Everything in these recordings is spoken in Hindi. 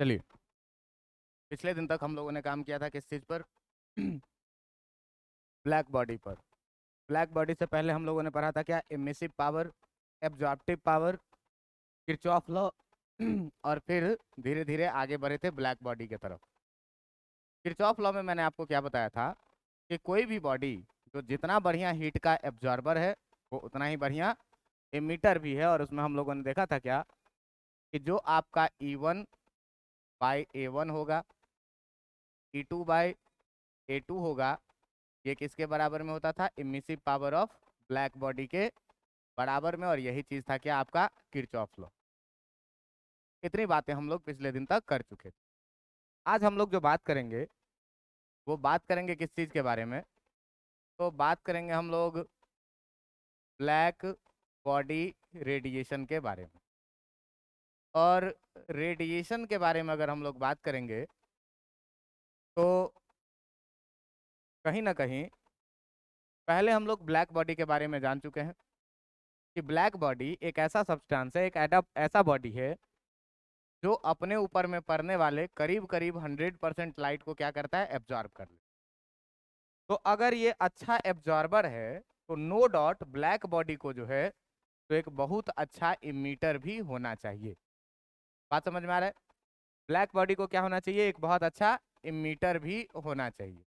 चलिए, पिछले दिन तक हम लोगों ने काम किया था किस चीज़ पर? ब्लैक बॉडी पर। ब्लैक बॉडी से पहले हम लोगों ने पढ़ा था क्या? Emissive power, absorptive power, Kirchhoff law और फिर धीरे धीरे आगे बढ़े थे ब्लैक बॉडी की तरफ। किरचॉफ लॉ में मैंने आपको क्या बताया था कि कोई भी बॉडी जो जितना बढ़िया हीट का एब्जॉर्बर है वो उतना ही बढ़िया एमिटर भी है। और उसमें हम लोगों ने देखा था क्या कि जो आपका E1/A1 होगा, E2/A2 होगा, ये किसके बराबर में होता था? Emissive power of black body के बराबर में। और यही चीज था क्या? आपका किरचॉफ लॉ। इतनी बातें हम लोग पिछले दिन तक कर चुके थे। आज हम लोग जो बात करेंगे वो बात करेंगे किस चीज के बारे में? तो बात करेंगे हम लोग ब्लैक बॉडी रेडिएशन के बारे में। और रेडिएशन के बारे में अगर हम लोग बात करेंगे तो कहीं ना कहीं पहले हम लोग ब्लैक बॉडी के बारे में जान चुके हैं कि ब्लैक बॉडी एक ऐसा सब्सटेंस है, एक ऐसा बॉडी है जो अपने ऊपर में पड़ने वाले करीब करीब 100% लाइट को क्या करता है? एब्जॉर्ब कर ले। तो अगर ये अच्छा एब्जॉर्बर है तो नो डाउट ब्लैक बॉडी को जो है तो एक बहुत अच्छा इमीटर भी होना चाहिए। बात समझ में आ रहा है? ब्लैक बॉडी को क्या होना चाहिए? एक बहुत अच्छा इमीटर भी होना चाहिए।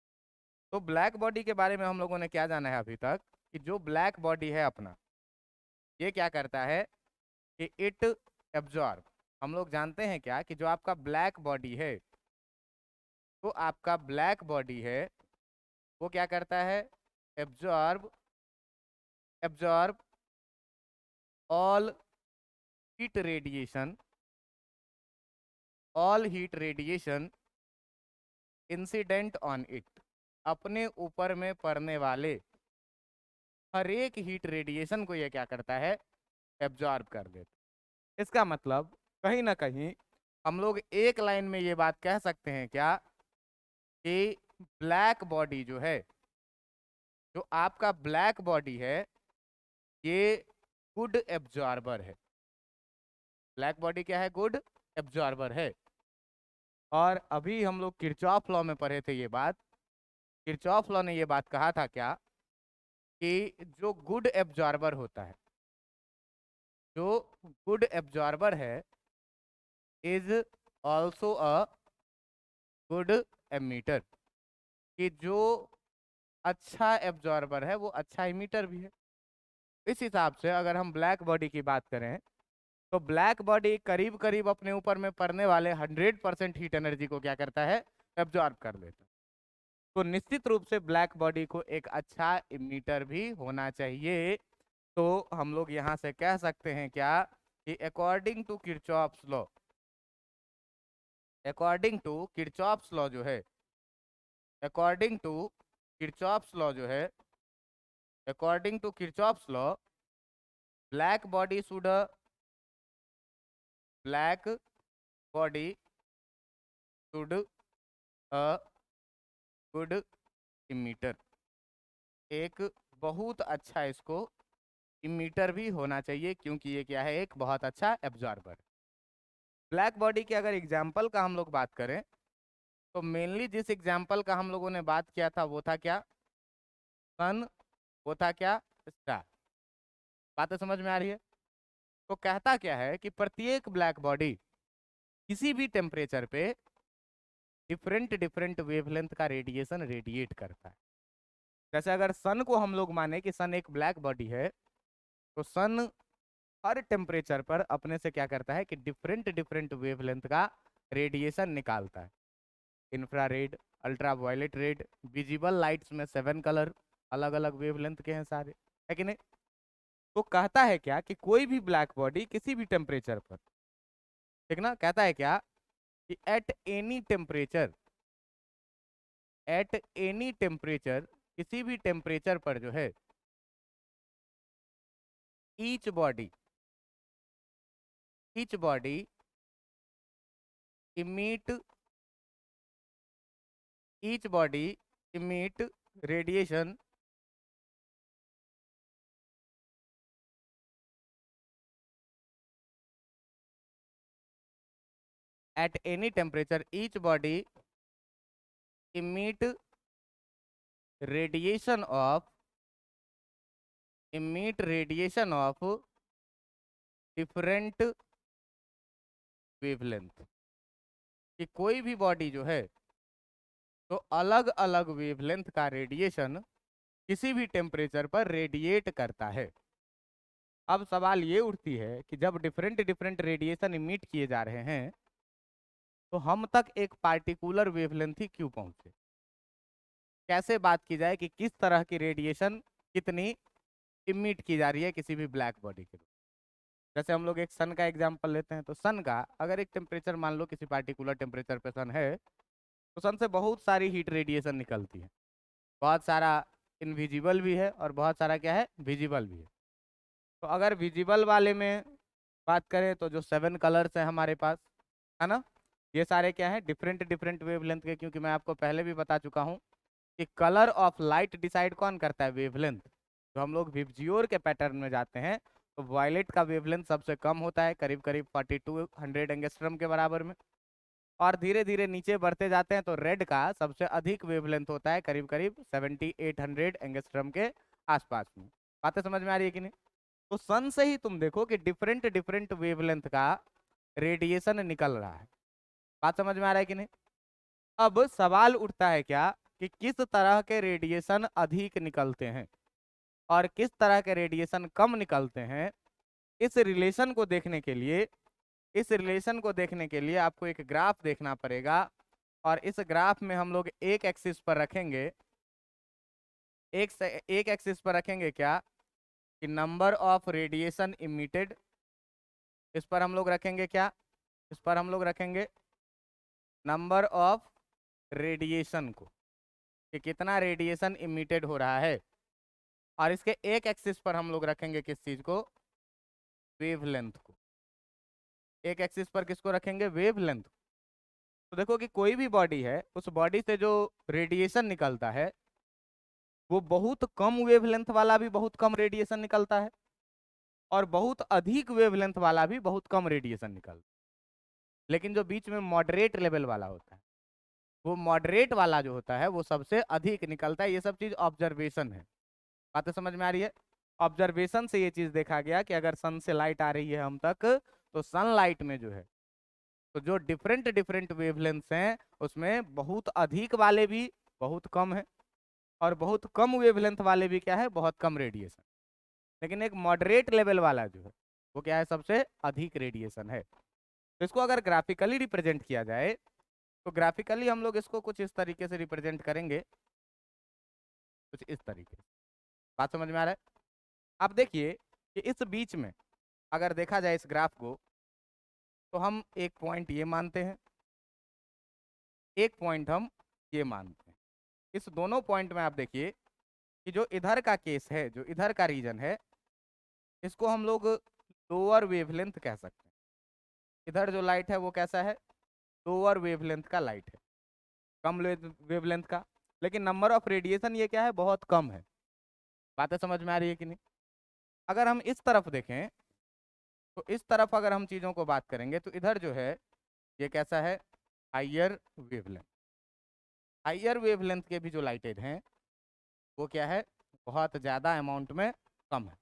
तो ब्लैक बॉडी के बारे में हम लोगों ने क्या जाना है अभी तक कि जो ब्लैक बॉडी है अपना, ये क्या करता है कि इट एब्जॉर्ब। हम लोग जानते हैं क्या कि जो आपका ब्लैक बॉडी है, तो आपका ब्लैक बॉडी है वो क्या करता है? Absorb absorb all heat radiation, all heat radiation incident on it. अपने ऊपर में पड़ने वाले हर एक हीट रेडिएशन को ये क्या करता है? एब्जॉर्ब कर लेता। इसका मतलब कहीं ना कहीं हम लोग एक लाइन में ये बात कह सकते हैं क्या कि ब्लैक बॉडी जो है, जो आपका ब्लैक बॉडी है, ये गुड एब्जॉर्बर है। ब्लैक बॉडी क्या है? गुड एब्जॉर्बर है। और अभी हम लोग किरचॉफ लॉ में पढ़े थे ये बात। किरचॉफ लॉ ने ये बात कहा था क्या कि जो गुड एब्जॉर्बर होता है, जो गुड एब्जॉर्बर है is also a good emitter. कि जो अच्छा एब्जॉर्बर है वो अच्छा इमीटर भी है। इस हिसाब से अगर हम ब्लैक बॉडी की बात करें तो ब्लैक बॉडी करीब करीब अपने ऊपर में पड़ने वाले 100% हीट एनर्जी को क्या करता है? एब्जॉर्ब कर लेता है। तो निश्चित रूप से ब्लैक बॉडी को एक अच्छा इमीटर भी होना चाहिए। तो हम लोग यहाँ से कह सकते हैं क्या कि according to Kirchhoff's law, according to Kirchhoff's law जो है, अकॉर्डिंग टू किरचॉफ्स लॉ जो है, according to Kirchhoff's law, black body should black body should a good emitter. एक बहुत अच्छा इसको इमीटर भी होना चाहिए क्योंकि ये क्या है? एक बहुत अच्छा एब्जॉर्बर। ब्लैक बॉडी के अगर एग्जाम्पल का हम लोग बात करें तो मेनली जिस एग्जाम्पल का हम लोगों ने बात किया था वो था क्या? सन। वो था क्या? स्टार। बातें समझ में आ रही है? तो कहता क्या है कि प्रत्येक ब्लैक बॉडी किसी भी टेम्परेचर पे डिफरेंट डिफरेंट वेवलेंथ का रेडिएशन रेडिएट करता है। जैसे अगर सन को हम लोग माने कि सन एक ब्लैक बॉडी है, तो सन हर टेम्परेचर पर अपने से क्या करता है कि डिफरेंट डिफरेंट वेवलेंथ का रेडिएशन निकालता है। Infrared, ultraviolet red, visible lights में 7 कलर अलग अलग वेवलेंथ के हैं सारे, है कि नहीं? तो कहता है क्या कि कोई भी ब्लैक बॉडी किसी भी टेम्परेचर पर, ठीक ना, कहता है क्या कि at any temperature, at any temperature, किसी भी टेम्परेचर पर जो है, each body, each body emit, each body emit radiation at any temperature each body emit radiation of different wavelength, कि कोई भी बॉडी जो है तो अलग अलग वेवलेंथ का रेडिएशन किसी भी टेम्परेचर पर रेडिएट करता है। अब सवाल ये उठती है कि जब डिफरेंट डिफरेंट रेडिएशन इमिट किए जा रहे हैं तो हम तक एक पार्टिकुलर वेवलेंथ ही क्यों पहुंचे? कैसे बात की जाए कि किस तरह की रेडिएशन कितनी इमिट की जा रही है किसी भी ब्लैक बॉडी के लिए? जैसे हम लोग एक सन का एग्जांपल लेते हैं, तो सन का अगर एक टेम्परेचर मान लो किसी पार्टिकुलर टेम्परेचर पे सन है, तो सन से बहुत सारी हीट रेडिएशन निकलती है। बहुत सारा इनविजिबल भी है और बहुत सारा क्या है, विजिबल भी है। तो अगर विजिबल वाले में बात करें तो जो 7 कलर्स हैं हमारे पास, है ना, ये सारे क्या है, डिफरेंट डिफरेंट वेवलेंथ के। क्योंकि मैं आपको पहले भी बता चुका हूँ कि कलर ऑफ लाइट डिसाइड कौन करता है, वेवलेंथ। तो हम लोग विबजियोर के पैटर्न में जाते हैं तो वायलेट का वेवलेंथ सबसे कम होता है, करीब करीब 4200 एंगस्ट्रम के बराबर में। और धीरे धीरे नीचे बढ़ते जाते हैं तो रेड का सबसे अधिक वेवलेंथ होता है, करीब करीब 7800 एंगस्ट्रम के आसपास में। बातें समझ में आ रही है कि नहीं? तो सन से ही तुम देखो कि डिफरेंट डिफरेंट वेवलेंथ का रेडिएशन निकल रहा है। बात समझ में आ रहा है कि नहीं? अब सवाल उठता है क्या कि किस तरह के रेडिएशन अधिक निकलते हैं और किस तरह के रेडिएशन कम निकलते हैं। इस रिलेशन को देखने के लिए आपको एक ग्राफ देखना पड़ेगा। और इस ग्राफ में हम लोग एक एक्सिस पर रखेंगे, एक एक्सिस पर रखेंगे क्या कि नंबर ऑफ रेडिएशन इमिटेड। इस पर हम लोग रखेंगे क्या, इस पर हम लोग रखेंगे नंबर ऑफ रेडिएशन को, कि कितना रेडिएशन इमिटेड हो रहा है। और इसके एक एक्सिस पर हम लोग रखेंगे किस चीज को, वेवलेंथ को। एक एक्सिस पर किसको रखेंगे, वेवलेंथ। तो देखो कि कोई भी बॉडी है, उस बॉडी से जो रेडिएशन निकलता है वो बहुत कम वेवलेंथ वाला भी बहुत कम रेडिएशन निकलता है, और बहुत अधिक वेवलेंथ वाला भी बहुत कम रेडिएशन निकलता है। लेकिन जो बीच में मॉडरेट लेवल वाला होता है, वो मॉडरेट वाला जो होता है वो सबसे अधिक निकलता है। ये सब चीज ऑब्जर्वेशन है। बातें समझ में आ रही है? ऑब्जर्वेशन से ये चीज देखा गया कि अगर सन से लाइट आ रही है हम तक, तो सनलाइट में जो है तो जो डिफरेंट डिफरेंट वेवलेंथ्स हैं उसमें बहुत अधिक वाले भी बहुत कम है, और बहुत कम वेवलेंथ वाले भी क्या है, बहुत कम रेडिएशन। लेकिन एक मॉडरेट लेवल वाला जो है वो क्या है, सबसे अधिक रेडिएशन है। तो इसको अगर ग्राफिकली रिप्रेजेंट किया जाए तो ग्राफिकली हम लोग इसको कुछ इस तरीके से रिप्रेजेंट करेंगे, कुछ इस तरीके से। बात समझ में आ रहा है? आप देखिए कि इस बीच में अगर देखा जाए इस ग्राफ को, तो हम एक पॉइंट ये मानते हैं, एक पॉइंट हम ये मानते हैं। इस दोनों पॉइंट में आप देखिए कि जो इधर का केस है, जो इधर का रीजन है, इसको हम लोग लोअर वेवलेंथ कह सकते हैं। इधर जो लाइट है वो कैसा है, लोअर वेवलेंथ का लाइट है, कम वेवलेंथ का। लेकिन नंबर ऑफ रेडिएशन ये क्या है, बहुत कम है। बातें समझ में आ रही है कि नहीं? अगर हम इस तरफ देखें तो इस तरफ अगर हम चीज़ों को बात करेंगे तो इधर जो है ये कैसा है, हाइयर वेवलेंथ। हाइयर वेवलेंथ के भी जो लाइटेड हैं वो क्या है, बहुत ज़्यादा अमाउंट में कम है।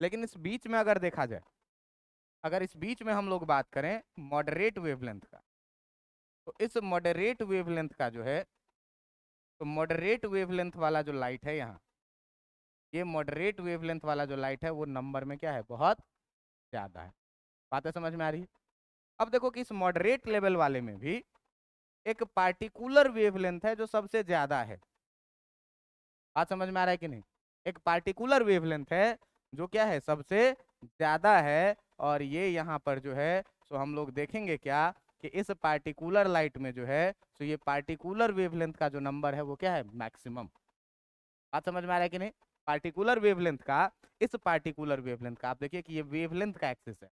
लेकिन इस बीच में अगर देखा जाए, अगर इस बीच में हम लोग बात करें मॉडरेट वेवलेंथ का, तो इस मॉडरेट वेवलेंथ का जो है, तो मॉडरेट वेवलेंथ वाला जो लाइट है यहाँ, ये मॉडरेट वेवलेंथ वाला जो लाइट है वो नंबर में क्या है, बहुत ज़्यादा है। बातें समझ में आ रही है? अब देखो कि इस मॉडरेट लेवल वाले में भी एक पार्टिकुलर वेवलेंथ है जो सबसे ज़्यादा है। बात समझ में आ रहा है कि नहीं? एक पार्टिकुलर वेवलेंथ है जो क्या है, सबसे ज़्यादा है। और ये यहाँ पर जो है सो हम लोग देखेंगे क्या कि इस पार्टिकुलर लाइट में जो है सो ये पार्टिकुलर वेवलेंथ का जो नंबर है वो क्या है, मैक्सिमम। बात समझ में आ रहा है कि नहीं? पार्टिकुलर वेवलेंथ का, इस पार्टिकुलर वेवलेंथ का, आप देखिए कि ये वेवलेंथ का एक्सिस है।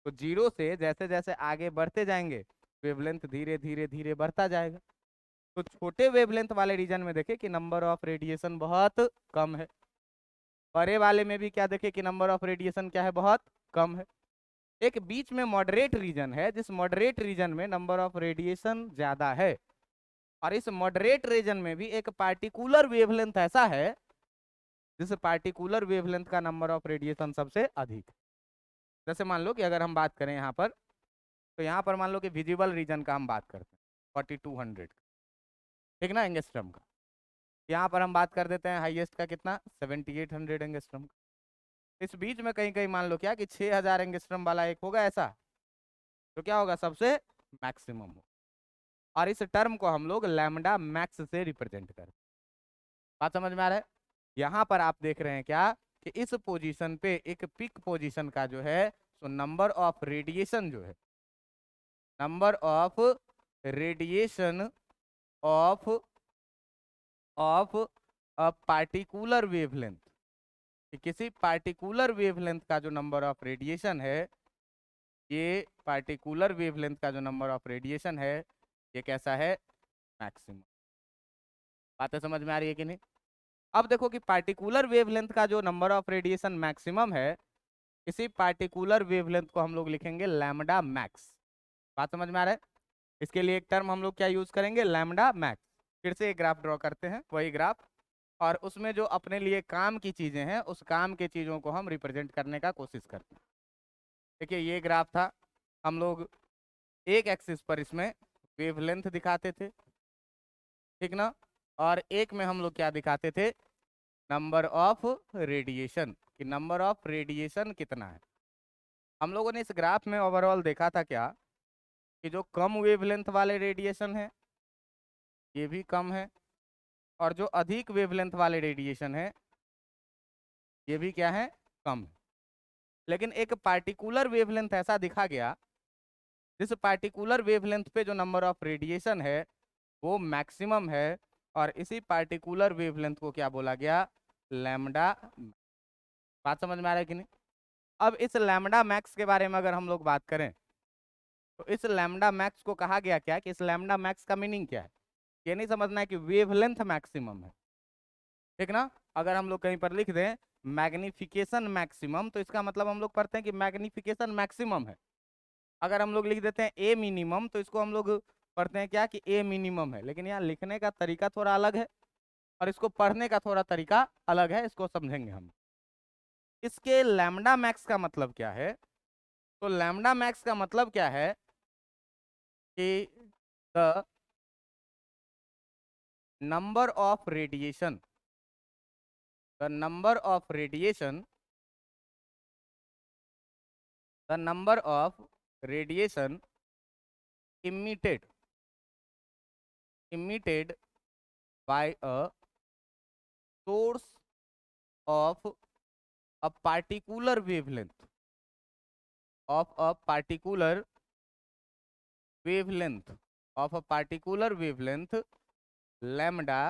तो जीरो से जैसे जैसे आगे बढ़ते जाएंगे वेवलेंथ धीरे धीरे धीरे बढ़ता जाएगा। तो छोटे वेवलेंथ वाले रीजन में देखे कि नंबर ऑफ रेडिएशन बहुत कम है, बड़े वाले में भी क्या देखे कि नंबर ऑफ रेडिएशन क्या है, बहुत कम है। एक बीच में मॉडरेट रीजन है, जिस मॉडरेट रीजन में नंबर ऑफ रेडिएशन ज्यादा है, और इस मॉडरेट रीजन में भी एक पार्टिकुलर वेवलेंथ ऐसा है जिस पार्टिकुलर वेवलेंथ का नंबर ऑफ रेडिएशन सबसे अधिक है। जैसे मान लो कि अगर हम बात करें यहाँ पर, तो यहाँ पर मान लो कि विजिबल रीजन का हम बात करते हैं 4200, ठीक ना, एंगस्ट्रम का। यहाँ पर हम बात कर देते हैं हाईएस्ट का कितना, 7800 एंगस्ट्रम का। इस बीच में कहीं कहीं मान लो क्या कि 6000 एंगस्ट्रम वाला एक होगा ऐसा, तो क्या होगा, सबसे मैक्सिमम हो। और इस टर्म को हम लोग लैम्डा मैक्स से रिप्रेजेंट करते हैं। बात समझ में आ रहा है? यहाँ पर आप देख रहे हैं क्या कि इस पोजीशन पे एक पिक पोजीशन का जो है, तो नंबर ऑफ रेडिएशन जो है, number of radiation of of a particular wavelength, किसी पार्टिकुलर वेवलेंथ का जो नंबर ऑफ रेडिएशन है, ये पार्टिकुलर वेवलेंथ का जो नंबर ऑफ रेडिएशन है, ये कैसा है, मैक्सिमम। बातें समझ में आ रही है कि नहीं? अब देखो कि पार्टिकुलर वेवलेंथ का जो नंबर ऑफ रेडिएशन मैक्सिमम है, इसी पार्टिकुलर वेवलेंथ को हम लोग लिखेंगे लैम्डा मैक्स। बात समझ में आ रहा है? इसके लिए एक टर्म हम लोग क्या यूज करेंगे, लैम्डा मैक्स। फिर से एक ग्राफ ड्रॉ करते हैं, वही ग्राफ, और उसमें जो अपने लिए काम की चीजें हैं, उस काम की चीजों को हम रिप्रेजेंट करने का कोशिश करते हैं। देखिए ये ग्राफ था, हम लोग एक एक्सिस पर इसमें वेवलेंथ दिखाते थे, ठीक ना, और एक में हम लोग क्या दिखाते थे, नंबर ऑफ रेडिएशन, कि नंबर ऑफ रेडिएशन कितना है। हम लोगों ने इस ग्राफ में ओवरऑल देखा था क्या, कि जो कम वेवलेंथ वाले रेडिएशन है ये भी कम है, और जो अधिक वेवलेंथ वाले रेडिएशन है ये भी क्या है, कम है। लेकिन एक पार्टिकुलर वेवलेंथ ऐसा दिखा गया जिस पार्टिकुलर वेवलेंथ पे जो नंबर ऑफ रेडिएशन है वो मैक्सिमम है, और इसी पार्टिकुलर वेवलेंथ को क्या बोला गया, लैम्डा। बात समझ में आ रहा है कि नहीं? अब इस लैम्डा मैक्स के बारे में अगर हम लोग बात करें, तो इस लैम्डा मैक्स को कहा गया क्या, कि इस लैम्डा मैक्स का मीनिंग क्या है, ये नहीं समझना है कि वेवलेंथ मैक्सिमम है, ठीक ना। अगर हम लोग कहीं पर लिख दें मैग्निफिकेशन मैक्सिमम, तो इसका मतलब हम लोग पढ़ते हैं कि मैग्निफिकेशन मैक्सिमम है। अगर हम लोग लिख देते हैं ए मिनिमम, तो इसको हम लोग पढ़ते हैं क्या, कि ए मिनिमम है। लेकिन यहाँ लिखने का तरीका थोड़ा अलग है, और इसको पढ़ने का थोड़ा तरीका अलग है, इसको समझेंगे हम। इसके लैम्डा मैक्स का मतलब क्या है, तो लैम्डा मैक्स का मतलब क्या है कि the number of radiation, the number of radiation, the number of radiation emitted emitted by a source of a particular wavelength, of a particular wavelength, of a particular wavelength, lambda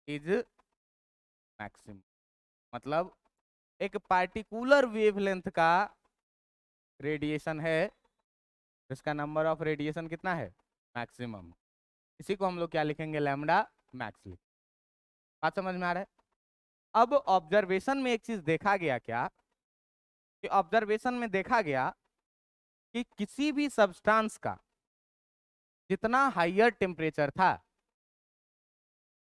is maximum। मतलब एक पार्टिकुलर वेवलेंथ का रेडिएशन है जिसका नंबर ऑफ रेडिएशन कितना है, मैक्सिमम। इसी को हम लोग क्या लिखेंगे, लैम्डा मैक्स लिख। बात समझ में आ रहा है? अब ऑब्जर्वेशन में एक चीज देखा गया क्या, कि ऑब्जर्वेशन में देखा गया कि किसी भी सब्सटेंस का जितना हाइयर टेम्परेचर था,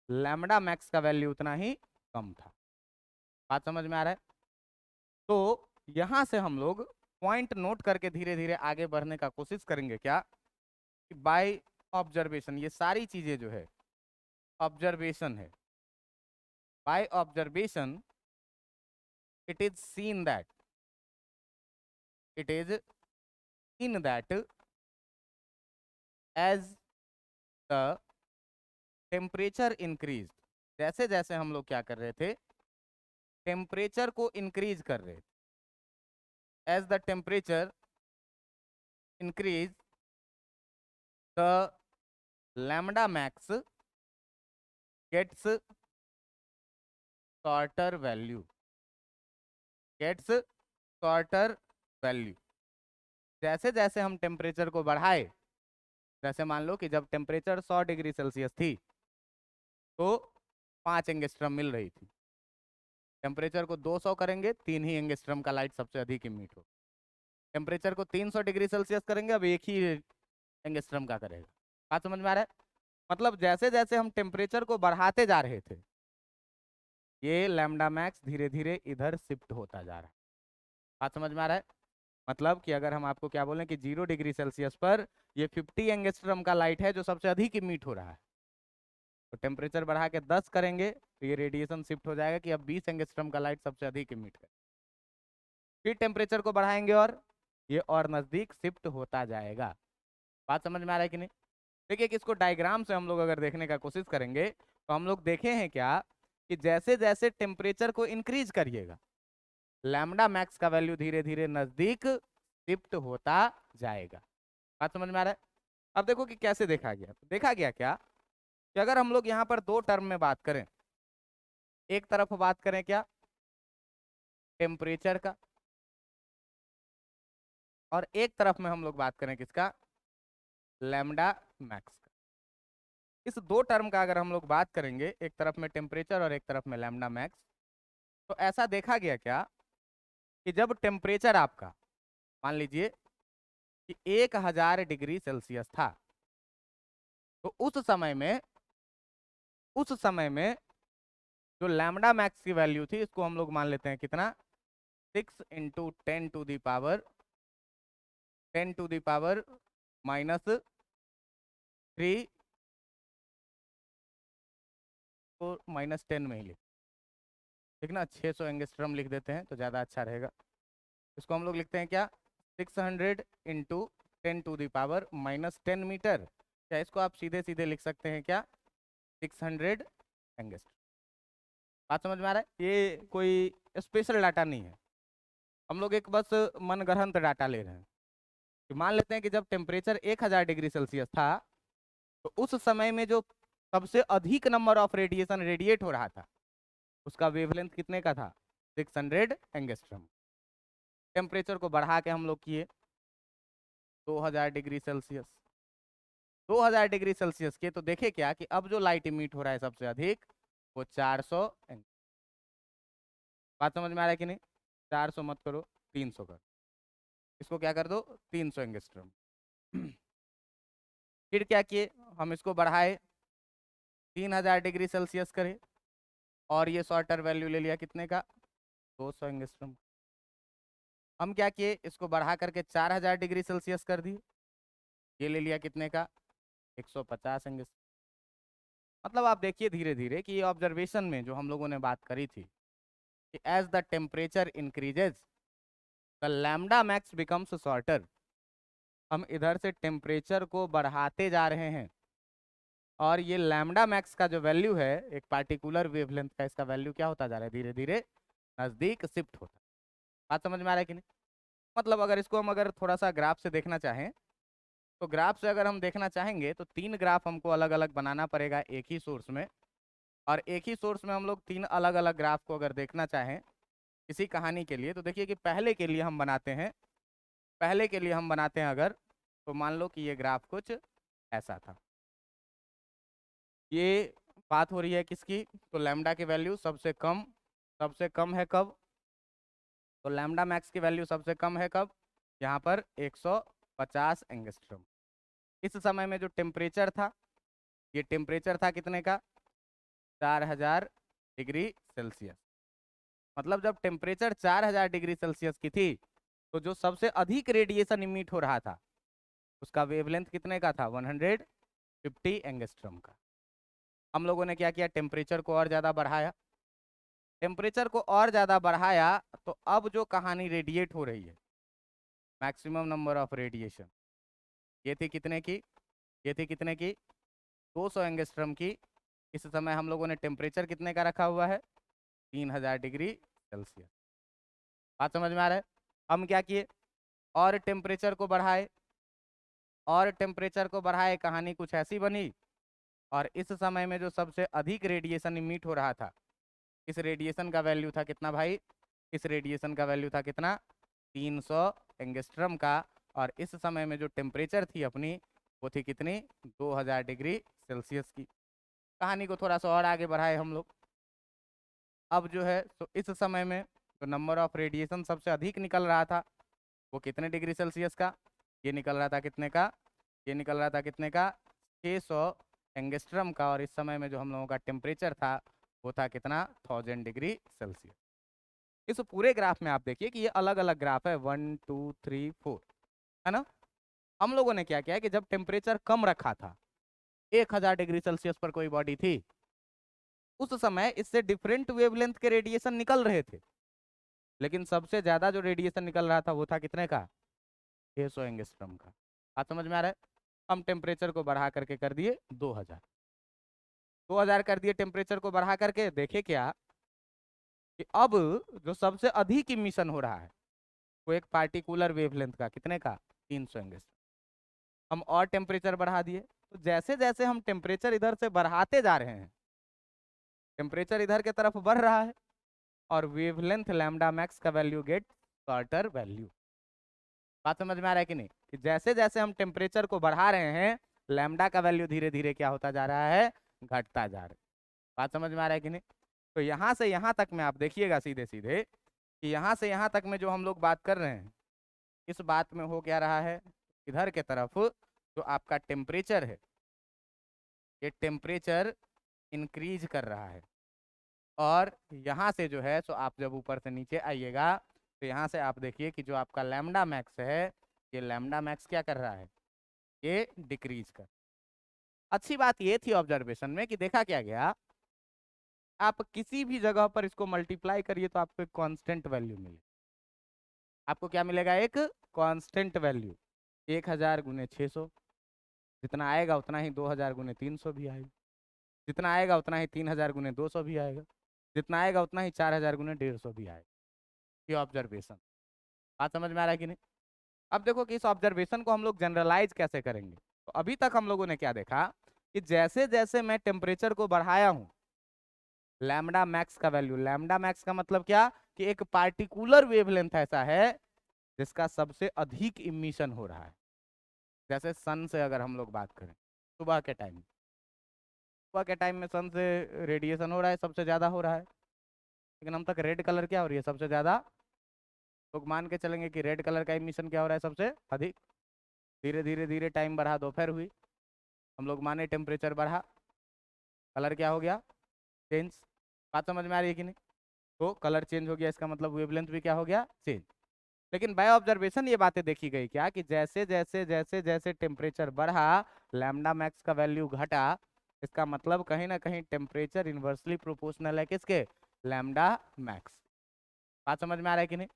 लैम्डा मैक्स का वैल्यू उतना ही कम था। बात समझ में आ रहा है? तो यहां से हम लोग पॉइंट नोट करके धीरे धीरे आगे बढ़ने का कोशिश करेंगे क्या, कि बाय ऑब्जर्वेशन, ये सारी चीजें जो है ऑब्जर्वेशन है, by observation it is seen that, it is in that as the temperature increase, जैसे जैसे हम लोग क्या कर रहे थे, टेम्परेचर को इंक्रीज कर रहे थे, as the temperature increase the lambda max gets shorter value, gets shorter value. जैसे जैसे हम टेम्परेचर को बढ़ाए, जैसे मान लो कि जब टेम्परेचर 100 डिग्री सेल्सियस थी तो 5 एंगस्ट्रम मिल रही थी, टेम्परेचर को 200 करेंगे 3 ही एंगस्ट्रम का लाइट सबसे अधिक इमिट हो। टेम्परेचर को 300 डिग्री सेल्सियस करेंगे, अब एक ही एंगस्ट्रम का करेगा। बात समझ में आ रहा है? मतलब जैसे जैसे हम टेम्परेचर को बढ़ाते जा रहे थे, ये लैम्डा मैक्स धीरे धीरे इधर शिफ्ट होता जा रहा है। बात समझ में आ रहा है? मतलब कि अगर हम आपको क्या बोलें कि 0 डिग्री सेल्सियस पर ये 50 एंगस्ट्रम का लाइट है जो सबसे अधिक इमिट हो रहा है, तो टेम्परेचर बढ़ा के 10 करेंगे तो ये रेडिएशन शिफ्ट हो जाएगा कि अब 20 एंगस्ट्रम का लाइट सबसे अधिक इमिट करे। फिर टेम्परेचर को बढ़ाएंगे और ये और नज़दीक शिफ्ट होता जाएगा। बात समझ में आ रहा है कि नहीं? देखिए कि इसको डायग्राम से हम लोग अगर देखने का कोशिश करेंगे तो हम लोग देखे हैं क्या कि जैसे जैसे टेम्परेचर को इंक्रीज करिएगा, लैम्डा मैक्स का वैल्यू धीरे धीरे नजदीक शिफ्ट होता जाएगा। बात समझ में आ रहा है? अब देखो कि कैसे देखा गया। तो देखा गया क्या कि अगर हम लोग यहाँ पर दो टर्म में बात करें, एक तरफ बात करें क्या टेम्परेचर का, और एक तरफ में हम लोग बात करें किसका, लैम्डा मैक्स का। इस दो टर्म का अगर हम लोग बात करेंगे, एक तरफ में टेम्परेचर और एक तरफ में लैम्डा मैक्स, तो ऐसा देखा गया क्या कि जब टेम्परेचर आपका मान लीजिए कि 1000 डिग्री सेल्सियस था, तो उस समय में जो लैम्डा मैक्स की वैल्यू थी, इसको हम लोग मान लेते हैं कितना, 6 इंटू 10 टू दी पावर -3 को -10 में ही लिख, ठीक ना, 600 एंगस्ट्रम लिख देते हैं तो ज़्यादा अच्छा रहेगा। इसको हम लोग लिखते हैं क्या, 600 into 10 to the power -10 metre, या इसको आप सीधे सीधे लिख सकते हैं क्या, 600 एंगस्ट्रम। बात समझ में आ रहा है? ये कोई स्पेशल डाटा नहीं है, हम लोग एक बस मनगढ़ंत डाटा ले रहे हैं। कि मान लेते हैं कि जब टेम्परेचर 1000 डिग्री सेल्सियस था, तो उस समय में जो सबसे अधिक नंबर ऑफ रेडिएशन रेडिएट हो रहा था, उसका वेवलेंथ कितने का था, 600 एंगस्ट्रम। टेम्परेचर को बढ़ा के हम लोग किए 2000 डिग्री सेल्सियस, 2000 डिग्री सेल्सियस के, तो देखे क्या कि अब जो लाइट इमिट हो रहा है सबसे अधिक, वो 400। बात समझ में आ रहा है कि नहीं? 400 मत करो, 300 करो, इसको क्या कर दो, 300 एंगस्ट्रम। फिर क्या किए, हम इसको बढ़ाए 3000 डिग्री सेल्सियस करे, और ये शॉर्टर वैल्यू ले लिया कितने का, 200 एंगस्ट्रम। हम क्या किए, इसको बढ़ा करके 4000 डिग्री सेल्सियस कर दिए, ये ले लिया कितने का, 150 एंगस्ट्रम। मतलब आप देखिए धीरे धीरे कि ये ऑब्जर्वेशन में जो हम लोगों ने बात करी थी कि as the temperature increases the lambda max becomes shorter, हम इधर से टेम्परेचर को बढ़ाते जा रहे हैं, और ये लैम्डा मैक्स का जो वैल्यू है एक पार्टिकुलर वेवलेंथ का, इसका वैल्यू क्या होता जा रहा है, धीरे धीरे नजदीक शिफ्ट होता है। बात समझ में आ रहा है कि नहीं? मतलब अगर इसको हम अगर थोड़ा सा ग्राफ से देखना चाहें, तो ग्राफ से अगर हम देखना चाहेंगे तो 3 ग्राफ हमको अलग अलग बनाना पड़ेगा एक ही सोर्स में, और एक ही सोर्स में हम लोग 3 अलग अलग ग्राफ को अगर देखना चाहें किसी कहानी के लिए, तो देखिए कि पहले के लिए हम बनाते हैं, अगर, तो मान लो कि ये ग्राफ कुछ ऐसा था। ये बात हो रही है किसकी, तो लैम्डा की वैल्यू सबसे कम है कब, तो लैम्डा मैक्स की वैल्यू सबसे कम है कब, यहाँ पर 150 एंगस्ट्रम। इस समय में जो टेम्परेचर था, ये टेम्परेचर था कितने का, 4000 डिग्री सेल्सियस। मतलब जब टेम्परेचर 4000 डिग्री सेल्सियस की थी, तो जो सबसे अधिक रेडिएशन इमिट हो रहा था, उसका वेवलेंथ कितने का था, 150 एंगस्ट्रम का। हम लोगों ने क्या किया, टेम्परेचर को और ज़्यादा बढ़ाया, तो अब जो कहानी रेडिएट हो रही है, मैक्सिमम नंबर ऑफ रेडिएशन, ये थी कितने की, 200 एंगस्ट्रम की। इस समय हम लोगों ने टेम्परेचर कितने का रखा हुआ है, 3000 डिग्री सेल्सियस। बात समझ में आ रहा है? हम क्या किए, और टेम्परेचर को बढ़ाए, कहानी कुछ ऐसी बनी, और इस समय में जो सबसे अधिक रेडिएशन इमिट हो रहा था, इस रेडिएशन का वैल्यू था कितना भाई, 300 एंगस्ट्रम का, और इस समय में जो टेम्परेचर थी अपनी, वो थी कितनी, 2000 डिग्री सेल्सियस की। कहानी को थोड़ा सा और आगे बढ़ाए हम लोग, अब जो है तो इस समय में जो नंबर ऑफ रेडिएशन सबसे अधिक निकल रहा था, वो कितने डिग्री सेल्सियस का, ये निकल रहा था कितने का, ये निकल रहा था कितने का, 600 एंगस्ट्रम का। और इस समय में जो हम लोगों का टेम्परेचर था वो था कितना, 1000 डिग्री सेल्सियस। इस पूरे ग्राफ में आप देखिए कि ये अलग अलग ग्राफ है, 1 2 3 4, है ना। हम लोगों ने क्या किया है कि जब टेम्परेचर कम रखा था, 1000 डिग्री सेल्सियस पर कोई बॉडी थी, उस समय इससे डिफरेंट वेवलेंथ के रेडिएशन निकल रहे थे, लेकिन सबसे ज्यादा जो रेडिएशन निकल रहा था वो था कितने का, 600 एंगस्ट्रम का। बात समझ में आ रहा है। हम टेम्परेचर को बढ़ा करके कर दिए 2000, 2000 कर दिए टेम्परेचर को बढ़ा करके। देखे क्या कि अब जो सबसे अधिक इमिशन हो रहा है वो एक पार्टिकुलर वेवलेंथ का, कितने का, 300 एंगस्ट्रम। हम और टेम्परेचर बढ़ा दिए, तो जैसे जैसे हम टेम्परेचर इधर से बढ़ाते जा रहे हैं, टेम्परेचर इधर के तरफ बढ़ रहा है और वेवलेंथ लैम्डा मैक्स का वैल्यू गेट शॉर्टर वैल्यू। बात समझ में आ रहा है कि नहीं, कि जैसे जैसे हम टेम्परेचर को बढ़ा रहे हैं लैम्डा का वैल्यू धीरे धीरे क्या होता जा रहा है, घटता जा रहा है। बात समझ में आ रहा है कि नहीं। तो यहाँ से यहाँ तक में आप देखिएगा सीधे सीधे कि यहाँ से यहाँ तक में जो हम लोग बात कर रहे हैं, इस बात में हो क्या रहा है, इधर के तरफ जो आपका टेम्परेचर है, ये टेम्परेचर इंक्रीज कर रहा है। और यहाँ से जो है सो आप जब ऊपर से नीचे आइएगा तो यहाँ से आप देखिए कि जो आपका लैम्डा मैक्स है, ये लैम्डा मैक्स क्या कर रहा है, ये डिक्रीज कर। अच्छी बात ये थी ऑब्जर्वेशन में कि देखा क्या गया, आप किसी भी जगह पर इसको मल्टीप्लाई करिए तो आपको एक कांस्टेंट वैल्यू मिले। आपको क्या मिलेगा, एक कांस्टेंट वैल्यू। 1000 गुने 600, जितना आएगा उतना ही 2000 गुने 300 भी आएगा, जितना आएगा उतना ही 3000 गुने 200 भी आएगा, जितना आएगा उतना ही 4000 गुने 150 भी आएगा। ये ऑब्जर्वेशन। बात समझ में आ रहा है कि नहीं। अब देखो कि इस ऑब्जर्वेशन को हम लोग जनरलाइज कैसे करेंगे। तो अभी तक हम लोगों ने क्या देखा कि जैसे जैसे मैं टेम्परेचर को बढ़ाया हूं, लैम्डा मैक्स का वैल्यू, लैम्डा मैक्स का मतलब क्या कि एक पार्टिकुलर वेवलेंथ ऐसा है जिसका सबसे अधिक इमिशन हो रहा है। जैसे सन से अगर हम लोग बात करें, सुबह के टाइम, सुबह के टाइम में सन से रेडिएशन हो रहा है, सबसे ज़्यादा हो रहा है। लेकिन हम तक रेड कलर क्या हो रही है सबसे ज़्यादा, लोग मान के चलेंगे कि रेड कलर का इमिशन क्या हो रहा है सबसे अधिक। धीरे धीरे धीरे टाइम बढ़ा, दोपहर हुई, हम लोग माने टेम्परेचर बढ़ा, कलर क्या हो गया, चेंज। बात समझ में आ रही है कि नहीं। तो कलर चेंज हो गया, इसका मतलब वेवलेंथ भी क्या हो गया, चेंज। लेकिन बाय ऑब्जर्वेशन ये बातें देखी गई क्या कि जैसे जैसे जैसे जैसे टेम्परेचर बढ़ा लैम्डा मैक्स का वैल्यू घटा, इसका मतलब कहीं ना कहीं टेम्परेचर इन्वर्सली प्रोपोर्शनल है किसके, लैम्डा मैक्स। बात समझ में आ रहा है कि नहीं।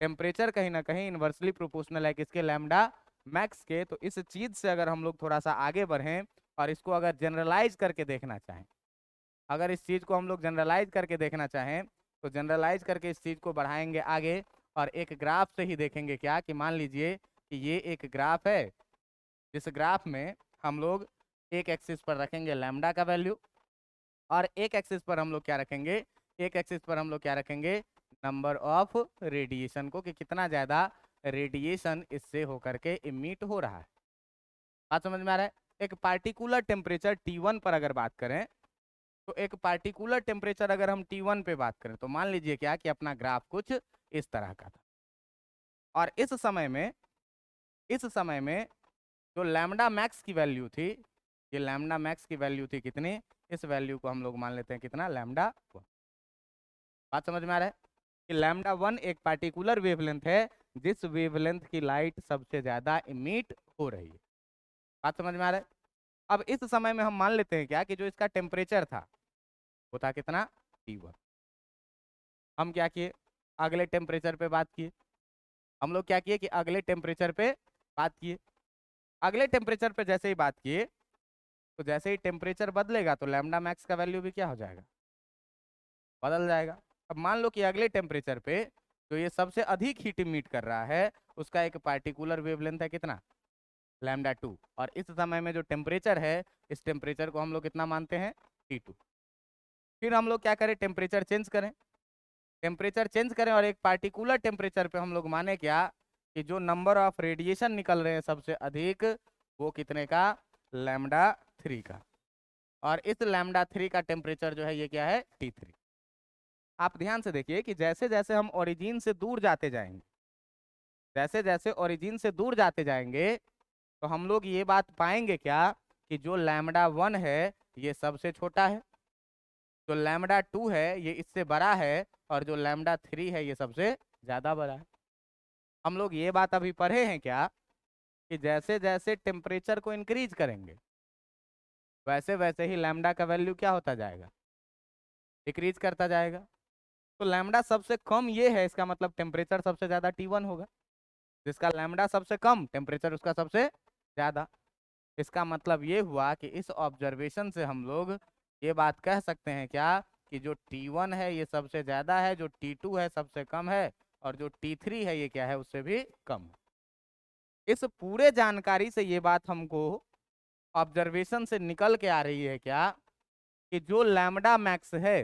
टेम्परेचर कहीं ना कहीं इन्वर्सली प्रोपोर्शनल है किसके, लैम्डा मैक्स के। तो इस चीज से अगर हम लोग थोड़ा सा आगे बढ़ें और इसको अगर जनरलाइज करके देखना चाहें, अगर इस चीज को हम लोग जनरलाइज करके देखना चाहें तो जनरलाइज करके इस चीज को बढ़ाएंगे आगे और एक ग्राफ से ही देखेंगे क्या कि मान लीजिए कि ये एक ग्राफ है, जिस ग्राफ में हम लोग एक एक्सिस पर रखेंगे लैम्डा का वैल्यू और एक एक्सिस पर हम लोग क्या रखेंगे, एक एक्सिस पर हम लोग क्या रखेंगे, नंबर ऑफ रेडिएशन को, कि कितना ज़्यादा रेडिएशन इससे होकर के इमिट हो रहा है। बात समझ में आ रहा है। एक पार्टिकुलर टेम्परेचर T1 पर अगर बात करें, तो एक पार्टिकुलर टेम्परेचर अगर हम T1 पे बात करें तो मान लीजिए क्या कि अपना ग्राफ कुछ इस तरह का था। और इस समय में जो लैम्डा मैक्स की वैल्यू थी, ये लैम्डा मैक्स की वैल्यू थी कितनी, इस वैल्यू को हम लोग मान लेते हैं कितना, लैम्डा 1। बात समझ में आ रहा है कि लैम्डा 1 एक पार्टिकुलर वेवलेंथ है जिस वेवलेंथ की लाइट सबसे ज्यादा इमिट हो रही है। बात समझ में आ रहा है। अब इस समय में हम मान लेते हैं क्या कि जो इसका टेम्परेचर था वो था कितना, T1। हम क्या किए, अगले टेम्परेचर पे बात किए, हम लोग क्या किए कि अगले टेम्परेचर पे बात किए। अगले टेम्परेचर पे जैसे ही बात किए तो जैसे ही टेम्परेचर बदलेगा तो लैम्डा मैक्स का वैल्यू भी क्या हो जाएगा, बदल जाएगा। अब मान लो कि अगले टेम्परेचर पे जो ये सबसे अधिक हीट इमिट कर रहा है उसका एक पार्टिकुलर वेवलेंथ है कितना, लैम्डा 2। और इस समय में जो टेम्परेचर है इस टेम्परेचर को हम लोग कितना मानते हैं, T2। फिर हम लोग क्या करें, टेम्परेचर चेंज करें, टेम्परेचर चेंज करें और एक पार्टिकुलर टेम्परेचर पे हम लोग माने क्या कि जो नंबर ऑफ रेडिएशन निकल रहे हैं सबसे अधिक वो कितने का, लैम्डा 3 का। और इस लैम्डा 3 का टेम्परेचर जो है ये क्या है, T3। आप ध्यान से देखिए कि जैसे जैसे हम ओरिजिन से दूर जाते जाएंगे जैसे जैसे ओरिजिन से दूर जाते जाएंगे तो हम लोग ये बात पाएंगे क्या कि जो लैम्डा 1 है ये सबसे छोटा है, जो लैम्डा 2 है ये इससे बड़ा है, और जो लैम्डा 3 है ये सबसे ज्यादा बड़ा है। हम लोग ये बात अभी पढ़े हैं क्या कि जैसे जैसे टेम्परेचर को इंक्रीज करेंगे वैसे वैसे ही लैम्डा का वैल्यू क्या होता जाएगा, डिक्रीज करता जाएगा। तो लैम्डा सबसे कम ये है, इसका मतलब टेम्परेचर सबसे ज्यादा T1 होगा। जिसका लैम्डा सबसे कम टेम्परेचर उसका सबसे ज्यादा। इसका मतलब ये हुआ कि इस ऑब्जर्वेशन से हम लोग ये बात कह सकते हैं क्या कि जो T1 है ये सबसे ज्यादा है, जो T2 है सबसे कम है, और जो T3 है ये क्या है उससे भी कम है। इस पूरे जानकारी से ये बात हमको ऑब्जर्वेशन से निकल के आ रही है क्या कि जो लैम्डा मैक्स है,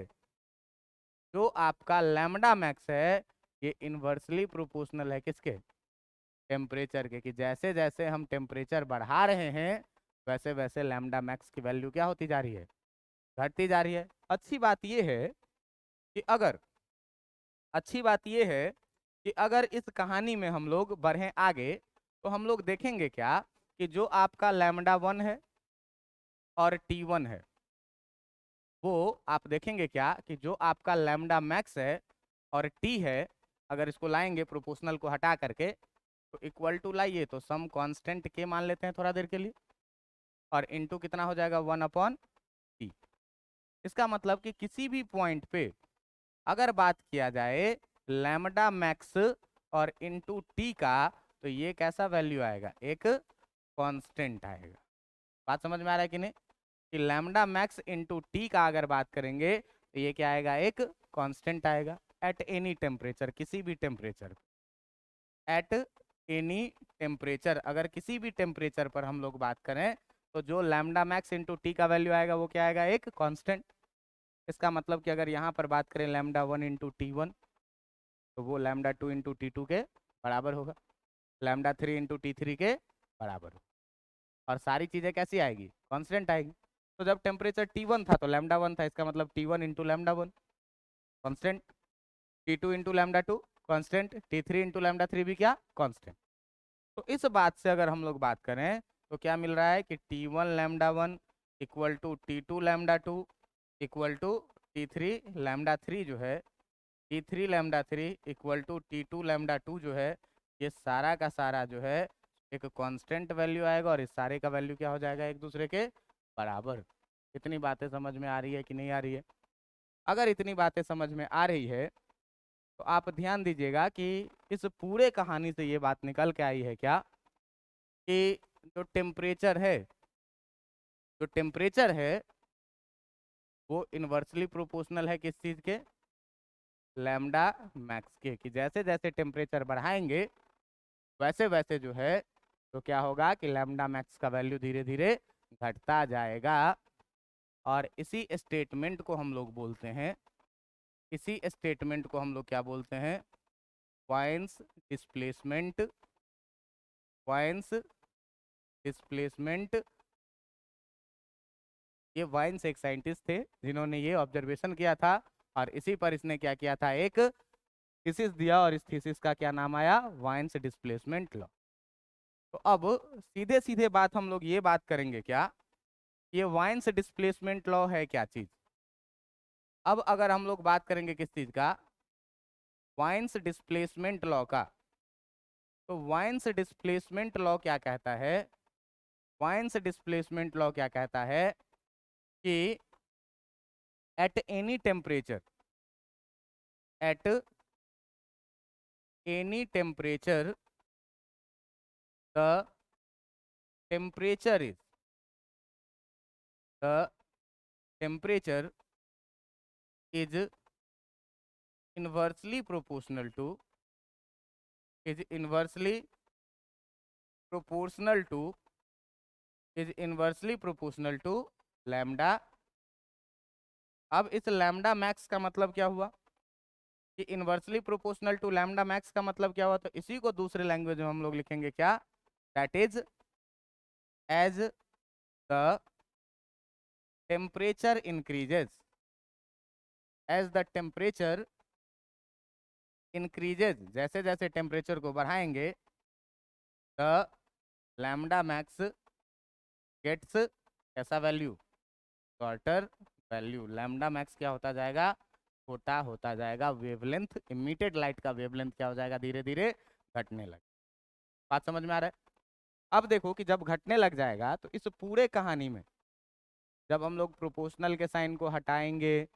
जो आपका लैम्डा मैक्स है ये इन्वर्सली प्रोपोर्शनल है किसके, टेम्परेचर के। कि जैसे जैसे हम टेम्परेचर बढ़ा रहे हैं वैसे वैसे लैम्डा मैक्स की वैल्यू क्या होती जा रही है, घटती जा रही है। अच्छी बात यह है कि अगर अच्छी बात यह है कि अगर इस कहानी में हम लोग बढ़ें आगे तो हम लोग देखेंगे क्या कि जो आपका लैम्डा 1 है और T1 है वो आप देखेंगे क्या कि जो आपका लैम्डा मैक्स है और T है, अगर इसको लाएंगे प्रोपोर्शनल को हटा करके तो इक्वल टू लाइए तो सम कांस्टेंट के मान लेते हैं थोड़ा देर के लिए, और इनटू कितना हो जाएगा 1/T। इसका मतलब कि किसी भी पॉइंट पे अगर बात किया जाए लैम्डा मैक्स और इनटू T का तो ये कैसा वैल्यू आएगा, एक कांस्टेंट आएगा। बात समझ में आ रहा है कि नहीं कि लैम्डा मैक्स इनटू T का अगर बात करेंगे तो ये क्या आएगा, एक कांस्टेंट आएगा एट एनी टेम्परेचर, किसी भी टेम्परेचर, एट एनी टेम्परेचर। अगर किसी भी टेम्परेचर पर हम लोग बात करें तो जो लैम्डा मैक्स इंटू T का वैल्यू आएगा वो क्या आएगा, एक कांस्टेंट। इसका मतलब कि अगर यहाँ पर बात करें लैम्डा 1 इंटू T1 तो वो लैम्डा 2 इंटू T2 के बराबर होगा, लैम्डा 3 इंटू T3 के बराबर होगा। और सारी चीज़ें कैसी आएगी, कांस्टेंट आएगी। तो जब टेम्परेचर T1 था तो लैम्डा 1 था, इसका मतलब T1 into lambda 1 constant, T2 into lambda 2 constant, T3 into lambda 3 भी क्या, कांस्टेंट। तो इस बात से अगर हम लोग बात करें तो क्या मिल रहा है कि T1 lambda 1 equal to T2 lambda 2 equal to T3 lambda 3 जो है, T3 lambda 3 equal to T2 lambda 2 जो है, ये सारा का सारा जो है एक कांस्टेंट वैल्यू आएगा और इस सारे का वैल्यू क्या हो जाएगा, एक दूसरे के बराबर। इतनी बातें समझ में आ रही है कि नहीं आ रही है? अगर इतनी बातें समझ में आ रही है तो आप ध्यान दीजिएगा कि इस पूरे कहानी से ये बात निकल के आई है क्या कि जो टेम्परेचर है, जो टेम्परेचर है वो इन्वर्सली प्रोपोर्शनल है किस चीज़ के, लैम्डा मैक्स के। कि जैसे जैसे टेम्परेचर बढ़ाएंगे वैसे वैसे जो है तो क्या होगा कि लैम्डा मैक्स का वैल्यू धीरे धीरे घटता जाएगा। और इसी स्टेटमेंट को हम लोग बोलते हैं, इसी स्टेटमेंट को हम लोग क्या बोलते हैं, वाइन्स डिस्प्लेसमेंट, वाइन्स डिस्प्लेसमेंट। ये वाइन्स एक साइंटिस्ट थे जिन्होंने ये ऑब्जर्वेशन किया था और इसी पर इसने क्या किया था, एक थीसिस दिया और इस थीसिस का क्या नाम आया, वाइन्स डिस्प्लेसमेंट लॉ। तो अब सीधे सीधे बात हम लोग ये बात करेंगे क्या, ये वाइन्स डिस्प्लेसमेंट लॉ है क्या चीज। अब अगर हम लोग बात करेंगे किस चीज का, वाइन्स डिस्प्लेसमेंट लॉ का, तो वाइन्स डिस्प्लेसमेंट लॉ क्या कहता है, वाइन्स डिस्प्लेसमेंट लॉ क्या कहता है कि at any temperature, at any temperature the temperature is, the temperature is inversely proportional to, is inversely proportional to, is inversely proportional to lambda। अब इस लैम्डा मैक्स का मतलब क्या हुआ कि inversely proportional to lambda max का मतलब क्या हुआ, तो इसी को दूसरे लैंग्वेज में हम लोग लिखेंगे क्या, that is as the temperature increases, as the temperature increases, जैसे जैसे टेम्परेचर को बढ़ाएंगे, द लैम्डा मैक्स गेट्स कैसा value, shorter value. Lambda max क्या होता जाएगा, छोटा होता जाएगा। वेवलेंथ, इमिटेड लाइट का वेवलेंथ क्या हो जाएगा, धीरे धीरे घटने लगे। बात समझ में आ रहा है? अब देखो कि जब घटने लग जाएगा तो इस पूरे कहानी में जब हम लोग प्रोपोर्शनल के साइन को हटाएंगे,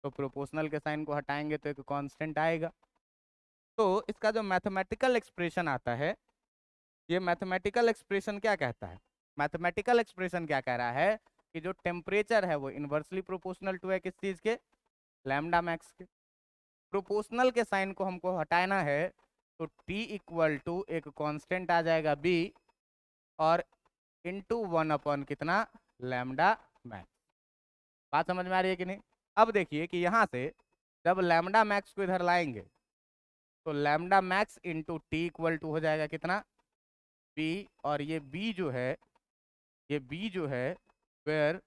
तो प्रोपोर्शनल के साइन को हटाएंगे तो एक कांस्टेंट आएगा। तो इसका जो मैथमेटिकल एक्सप्रेशन आता है, ये मैथमेटिकल एक्सप्रेशन क्या कहता है, मैथमेटिकल एक्सप्रेशन क्या कह रहा है कि जो टेम्परेचर है वो इन्वर्सली प्रोपोर्शनल टू है किस चीज के, लैम्डा मैक्स के। प्रोपोर्शनल के साइन को हमको हटाना है तो t इक्वल टू एक कांस्टेंट आ जाएगा b, और इंटू 1 अपॉन कितना, लैम्डा मैक्स। बात समझ में आ रही है कि नहीं? अब देखिए कि यहाँ से जब लैम्डा मैक्स को इधर लाएंगे तो lambda max into T equal to हो जाएगा कितना, b, और ये b जो है, ये b जो है, where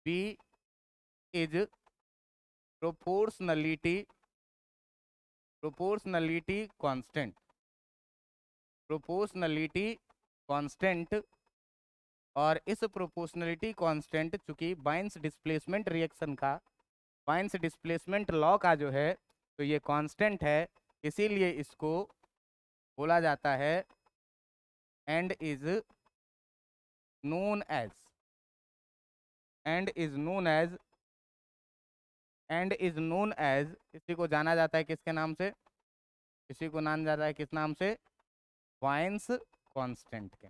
b is proportionality, proportionality constant, proportionality constant. और इस प्रोपोर्शनलिटी कांस्टेंट चूंकि बाइंस डिस्प्लेसमेंट रिएक्शन का, बाइंस डिस्प्लेसमेंट लॉ का जो है, तो ये कांस्टेंट है, इसीलिए इसको बोला जाता है and is known as, and is known as, and is known as, इसी को जाना जाता है किसके नाम से, इसी को जाना जाता है किस नाम से, वाइंस कांस्टेंट के।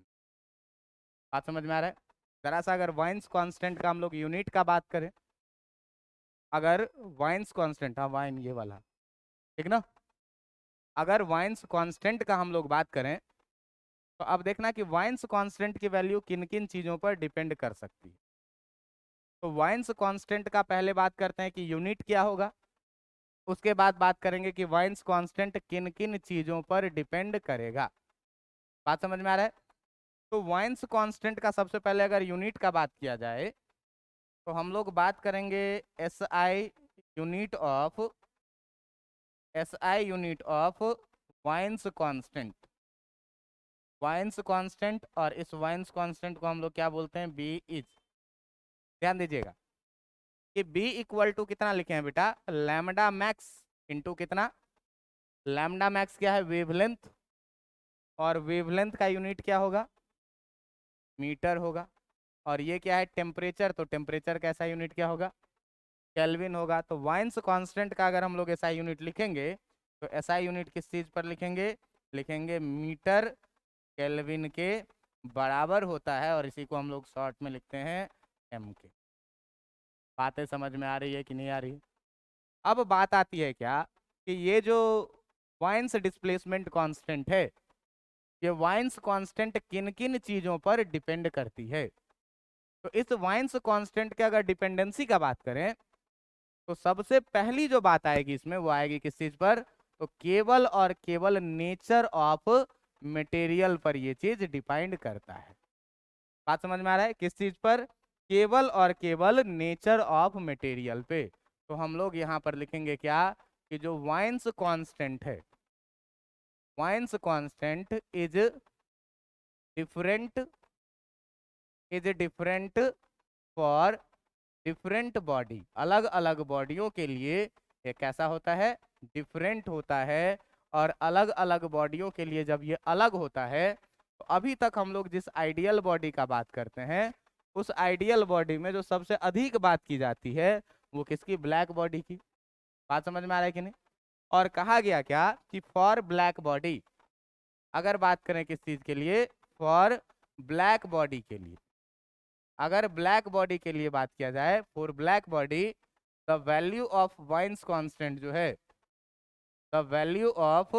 बात समझ में आ रहा है? जरा सा अगर वाइंस कांस्टेंट का हम लोग यूनिट का बात करें, अगर वाइंस कांस्टेंट, हाँ वाइन ये वाला, ठीक ना, अगर वाइंस कांस्टेंट का हम लोग बात करें तो अब देखना कि वाइंस कांस्टेंट की वैल्यू किन किन चीज़ों पर डिपेंड कर सकती है। तो वाइंस कांस्टेंट का पहले बात करते हैं कि यूनिट क्या होगा, उसके बाद बात करेंगे कि वाइंस कांस्टेंट किन किन चीज़ों पर डिपेंड करेगा। बात समझ में आ रहा है? तो वाइंस कांस्टेंट का सबसे पहले अगर यूनिट का बात किया जाए तो हम लोग बात करेंगे S I unit of, S I unit of Wien's constant, Wien's constant. और इस वाइंस कांस्टेंट को हम लोग क्या बोलते हैं, बी इज। ध्यान दीजिएगा कि बी इक्वल टू कितना लिखे हैं बेटा, लैम्डा मैक्स इंटू कितना, लैम्डा मैक्स क्या है, वेवलेंथ, और वेवलेंथ का यूनिट क्या होगा, मीटर होगा। और ये क्या है, टेम्परेचर, तो टेम्परेचर का ऐसा यूनिट क्या होगा, केल्विन होगा। तो वाइंस कांस्टेंट का अगर हम लोग ऐसा यूनिट लिखेंगे तो ऐसा यूनिट किस चीज़ पर लिखेंगे, लिखेंगे मीटर केल्विन के बराबर होता है, और इसी को हम लोग शॉर्ट में लिखते हैं एम के। बातें समझ में आ रही है कि नहीं आ रही? अब बात आती है क्या कि ये जो वाइंस डिस्प्लेसमेंट कांस्टेंट है, ये वाइंस कांस्टेंट किन किन चीज़ों पर डिपेंड करती है। तो इस वाइंस कांस्टेंट के अगर डिपेंडेंसी का बात करें तो सबसे पहली जो बात आएगी इसमें वो आएगी किस चीज पर, तो केवल और केवल नेचर ऑफ मटेरियल पर ये चीज डिपेंड करता है। बात समझ में आ रहा है? किस चीज पर, केवल और केवल नेचर ऑफ मटेरियल पे। तो हम लोग यहाँ पर लिखेंगे क्या कि जो वाइंस कांस्टेंट है, Wien's constant is different, is different for different body, अलग अलग बॉडियों के लिए ये कैसा होता है, डिफरेंट होता है। और अलग अलग बॉडियों के लिए जब ये अलग होता है तो अभी तक हम लोग जिस आइडियल बॉडी का बात करते हैं, उस आइडियल बॉडी में जो सबसे अधिक बात की जाती है वो किसकी, ब्लैक बॉडी की। बात समझ में आ रहा है कि नहीं? और कहा गया क्या कि फॉर ब्लैक बॉडी, अगर बात करें किस चीज के लिए, फॉर ब्लैक बॉडी के लिए, अगर ब्लैक बॉडी के लिए बात किया जाए, for black body the value of Wien's constant जो है, the value of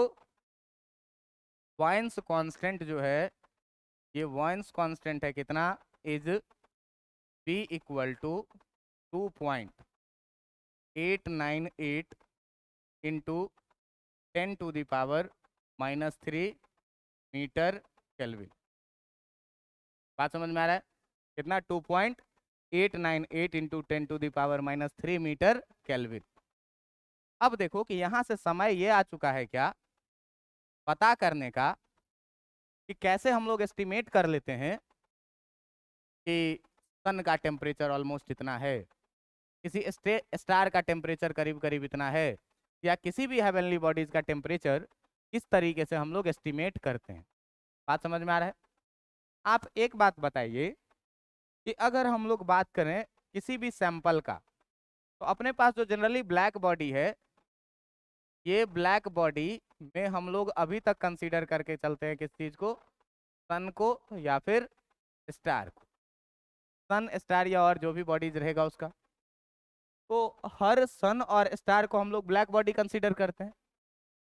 Wien's constant जो है, ये वाइंस कांस्टेंट है कितना, is B equal to 2.898 into 10⁻³ metre kelvin. बात समझ में आ रहा है? कितना, 2.898 इंटू 10⁻³ मीटर केल्विन। अब देखो कि यहाँ से समय ये आ चुका है क्या पता करने का कि कैसे हम लोग एस्टिमेट कर लेते हैं कि सन का टेम्परेचर ऑलमोस्ट इतना है, किसी स्टार का टेम्परेचर करीब करीब इतना है, या किसी भी हेवनली बॉडीज का टेम्परेचर किस तरीके से हम लोग एस्टिमेट करते हैं। बात समझ में आ रहा है? आप एक बात बताइए कि अगर हम लोग बात करें किसी भी सैंपल का, तो अपने पास जो जनरली ब्लैक बॉडी है, ये ब्लैक बॉडी में हम लोग अभी तक कंसीडर करके चलते हैं किस चीज को, सन को या फिर स्टार को, सन स्टार या और जो भी बॉडीज रहेगा उसका। तो हर सन और स्टार को हम लोग ब्लैक बॉडी कंसीडर करते हैं।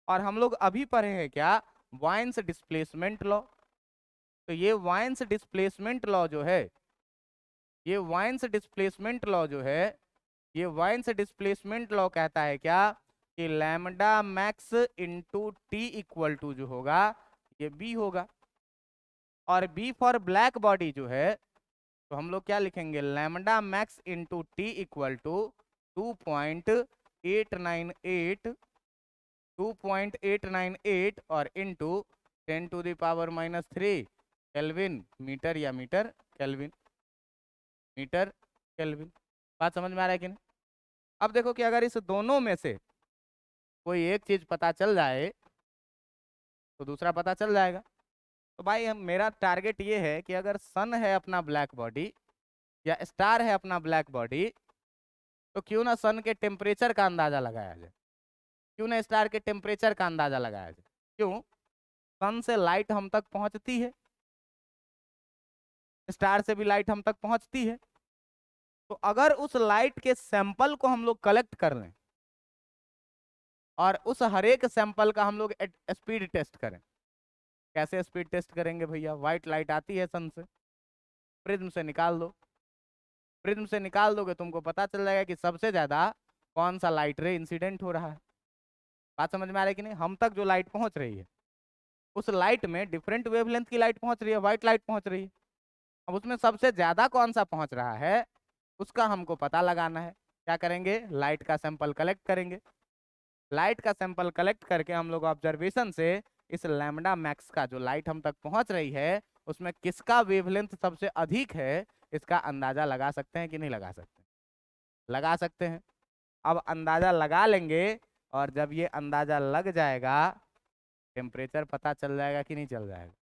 और हम लोग अभी पढ़े हैं क्या, वाइन्स डिस्प्लेसमेंट लॉ। तो ये वाइन्स डिस्प्लेसमेंट लॉ जो है, ये वाइन्स डिस्प्लेसमेंट लॉ जो है, ये वाइन्स डिस्प्लेसमेंट लॉ कहता है क्या कि lambda max into T equal to जो होगा ये बी होगा। और बी फॉर ब्लैक बॉडी जो है, तो हम लोग क्या लिखेंगे, lambda max into T equal to 2.898 2.898 और इंटू 10⁻³ केल्विन, मीटर या मीटर केल्विन, मीटर केल्विन। बात समझ में आ रहा है कि नहीं? अब देखो कि अगर इस दोनों में से कोई एक चीज पता चल जाए तो दूसरा पता चल जाएगा। तो भाई मेरा टारगेट ये है कि अगर सन है अपना ब्लैक बॉडी या स्टार है अपना ब्लैक बॉडी, तो क्यों ना सन के टेम्परेचर का अंदाजा लगाया जाए, क्यों ना स्टार के टेम्परेचर का अंदाजा लगाया जाए। क्यों? सन से लाइट हम तक पहुंचती है, स्टार से भी लाइट हम तक पहुंचती है। तो अगर उस लाइट के सैंपल को हम लोग कलेक्ट कर लें और उस हर एक सैंपल का हम लोग स्पीड टेस्ट करें, कैसे स्पीड टेस्ट करेंगे भैया? व्हाइट लाइट आती है सन से, प्रिज्म से निकाल दो, प्रिज्म से निकाल दोगे तुमको पता चल जाएगा कि सबसे ज्यादा कौन सा लाइट रे इंसिडेंट हो रहा है। बात समझ में आ रही है कि नहीं? हम तक जो लाइट पहुंच रही है, उस लाइट में डिफरेंट वेवलेंथ की लाइट पहुंच रही है, व्हाइट लाइट पहुंच रही है। अब उसमें सबसे ज्यादा कौन सा पहुंच रहा है उसका हमको पता लगाना है। क्या करेंगे? लाइट का सैंपल कलेक्ट करेंगे। लाइट का सैंपल कलेक्ट करके हम लोग ऑब्जर्वेशन से इस लैम्डा मैक्स का जो लाइट हम तक पहुंच रही है उसमें किसका वेवलेंथ सबसे अधिक है, इसका अंदाजा लगा सकते हैं कि नहीं लगा सकते? लगा सकते हैं। अब अंदाजा लगा लेंगे और जब ये अंदाजा लग जाएगा, टेम्परेचर पता चल जाएगा कि नहीं चल जाएगा?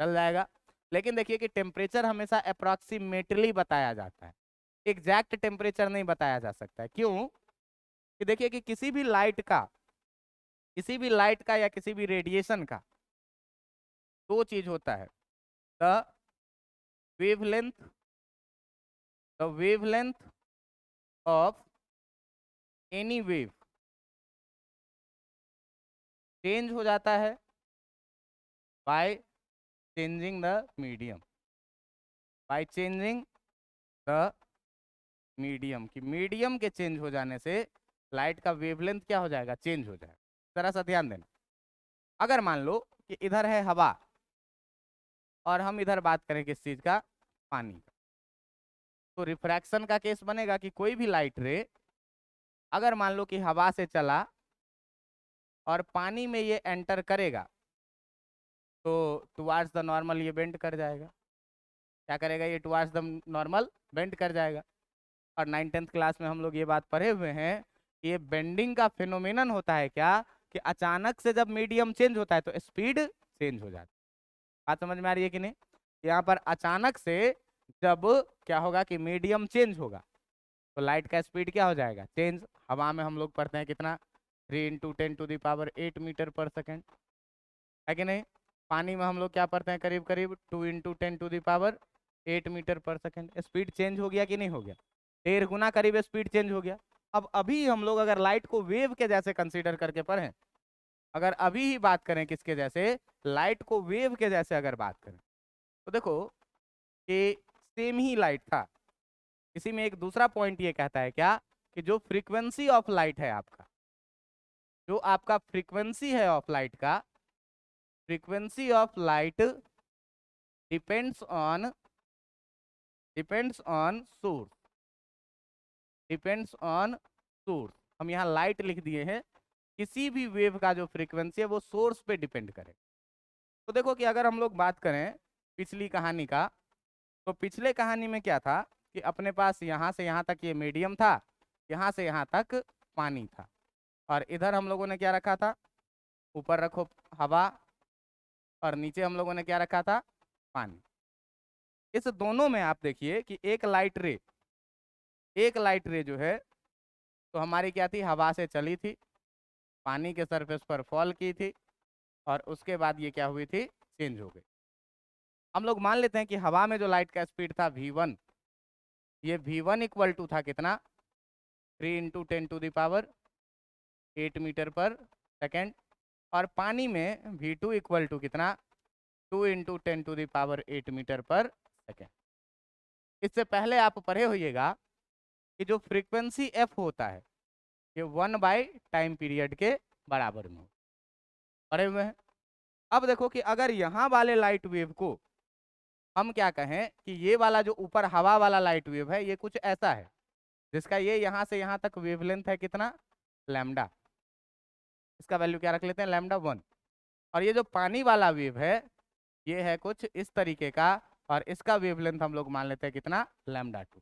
चल जाएगा। लेकिन देखिए कि टेम्परेचर हमेशा अप्रॉक्सीमेटली बताया जाता है, एग्जैक्ट टेम्परेचर नहीं बताया जा सकता है। क्यों? कि देखिए कि किसी भी लाइट का, किसी भी लाइट का या किसी भी रेडिएशन का दो चीज होता है, the wavelength, the wavelength of any wave change हो जाता है by changing the medium, by changing the medium. की मीडियम के चेंज हो जाने से लाइट का वेवलेंथ क्या हो जाएगा? चेंज हो जाएगा। जरा सा ध्यान देना। अगर मान लो कि इधर है हवा और हम इधर बात करें किस चीज का, पानी का, तो रिफ्रैक्शन का केस बनेगा कि कोई भी लाइट रे अगर मान लो कि हवा से चला और पानी में ये एंटर करेगा तो टुवार्ड्स द नॉर्मल ये बेंड कर जाएगा। क्या करेगा? ये टुवार्ड्स द नॉर्मल बेंड कर जाएगा। और 9th क्लास में हम लोग ये बात पढ़े हुए हैं कि ये बेंडिंग का फिनोमिनन होता है क्या, कि अचानक से जब मीडियम चेंज होता है तो स्पीड चेंज हो जाती है। बात समझ में आ रही है कि नहीं? यहाँ पर अचानक से जब क्या होगा कि मीडियम चेंज होगा तो लाइट का स्पीड क्या हो जाएगा? चेंज। हवा में हम लोग पढ़ते हैं कितना, 3 × 10⁸ मीटर पर सेकेंड, है कि नहीं? पानी में हम लोग क्या पढ़ते हैं, करीब करीब 2 × 10⁸ मीटर पर सेकेंड। स्पीड चेंज हो गया कि नहीं हो गया? 1.5 गुना करीब स्पीड चेंज हो गया। अब अभी हम लोग अगर लाइट को वेव के जैसे कंसीडर करके पढ़ें, अगर अभी ही बात करें किसके जैसे, लाइट को वेव के जैसे अगर बात करें, तो देखो कि सेम ही लाइट था। इसी में एक दूसरा पॉइंट ये कहता है क्या कि जो फ्रीक्वेंसी ऑफ लाइट है आपका, जो आपका फ्रीक्वेंसी है ऑफ लाइट का, frequency of light depends on source, depends on source. हम यहाँ लाइट लिख दिए हैं, किसी भी वेव का जो फ्रीक्वेंसी है वो सोर्स पे डिपेंड करे। तो देखो कि अगर हम लोग बात करें पिछली कहानी का, तो पिछले कहानी में क्या था कि अपने पास यहाँ से यहाँ तक ये मीडियम था, यहाँ से यहाँ तक पानी था, और इधर हम लोगों ने क्या रखा था, ऊपर रखो हवा, और नीचे हम लोगों ने क्या रखा था, पानी। इस दोनों में आप देखिए कि एक लाइट रे जो है, तो हमारी क्या थी, हवा से चली थी, पानी के सरफेस पर फॉल की थी, और उसके बाद ये क्या हुई थी, चेंज हो गई। हम लोग मान लेते हैं कि हवा में जो लाइट का स्पीड था v1, ये v1 इक्वल टू था कितना, 3 × 10⁸ मीटर पर सेकेंड, और पानी में v2 इक्वल टू कितना, 2 × 10⁸ मीटर पर सेकेंड। इससे पहले आप पढ़े होइएगा कि जो फ्रीक्वेंसी f होता है ये 1/टाइम पीरियड के बराबर में पढ़े हुए हैं। अब देखो कि अगर यहाँ वाले लाइट वेव को हम क्या कहें कि ये वाला जो ऊपर हवा वाला लाइट वेव है ये कुछ ऐसा है जिसका ये यहाँ से यहाँ तक वेवलेंथ है कितना, लैम्डा, इसका वैल्यू क्या रख लेते हैं, λ1। और ये जो पानी वाला वेव है ये है कुछ इस तरीके का, और इसका वेवलेंथ हम लोग मान लेते हैं कितना, λ2।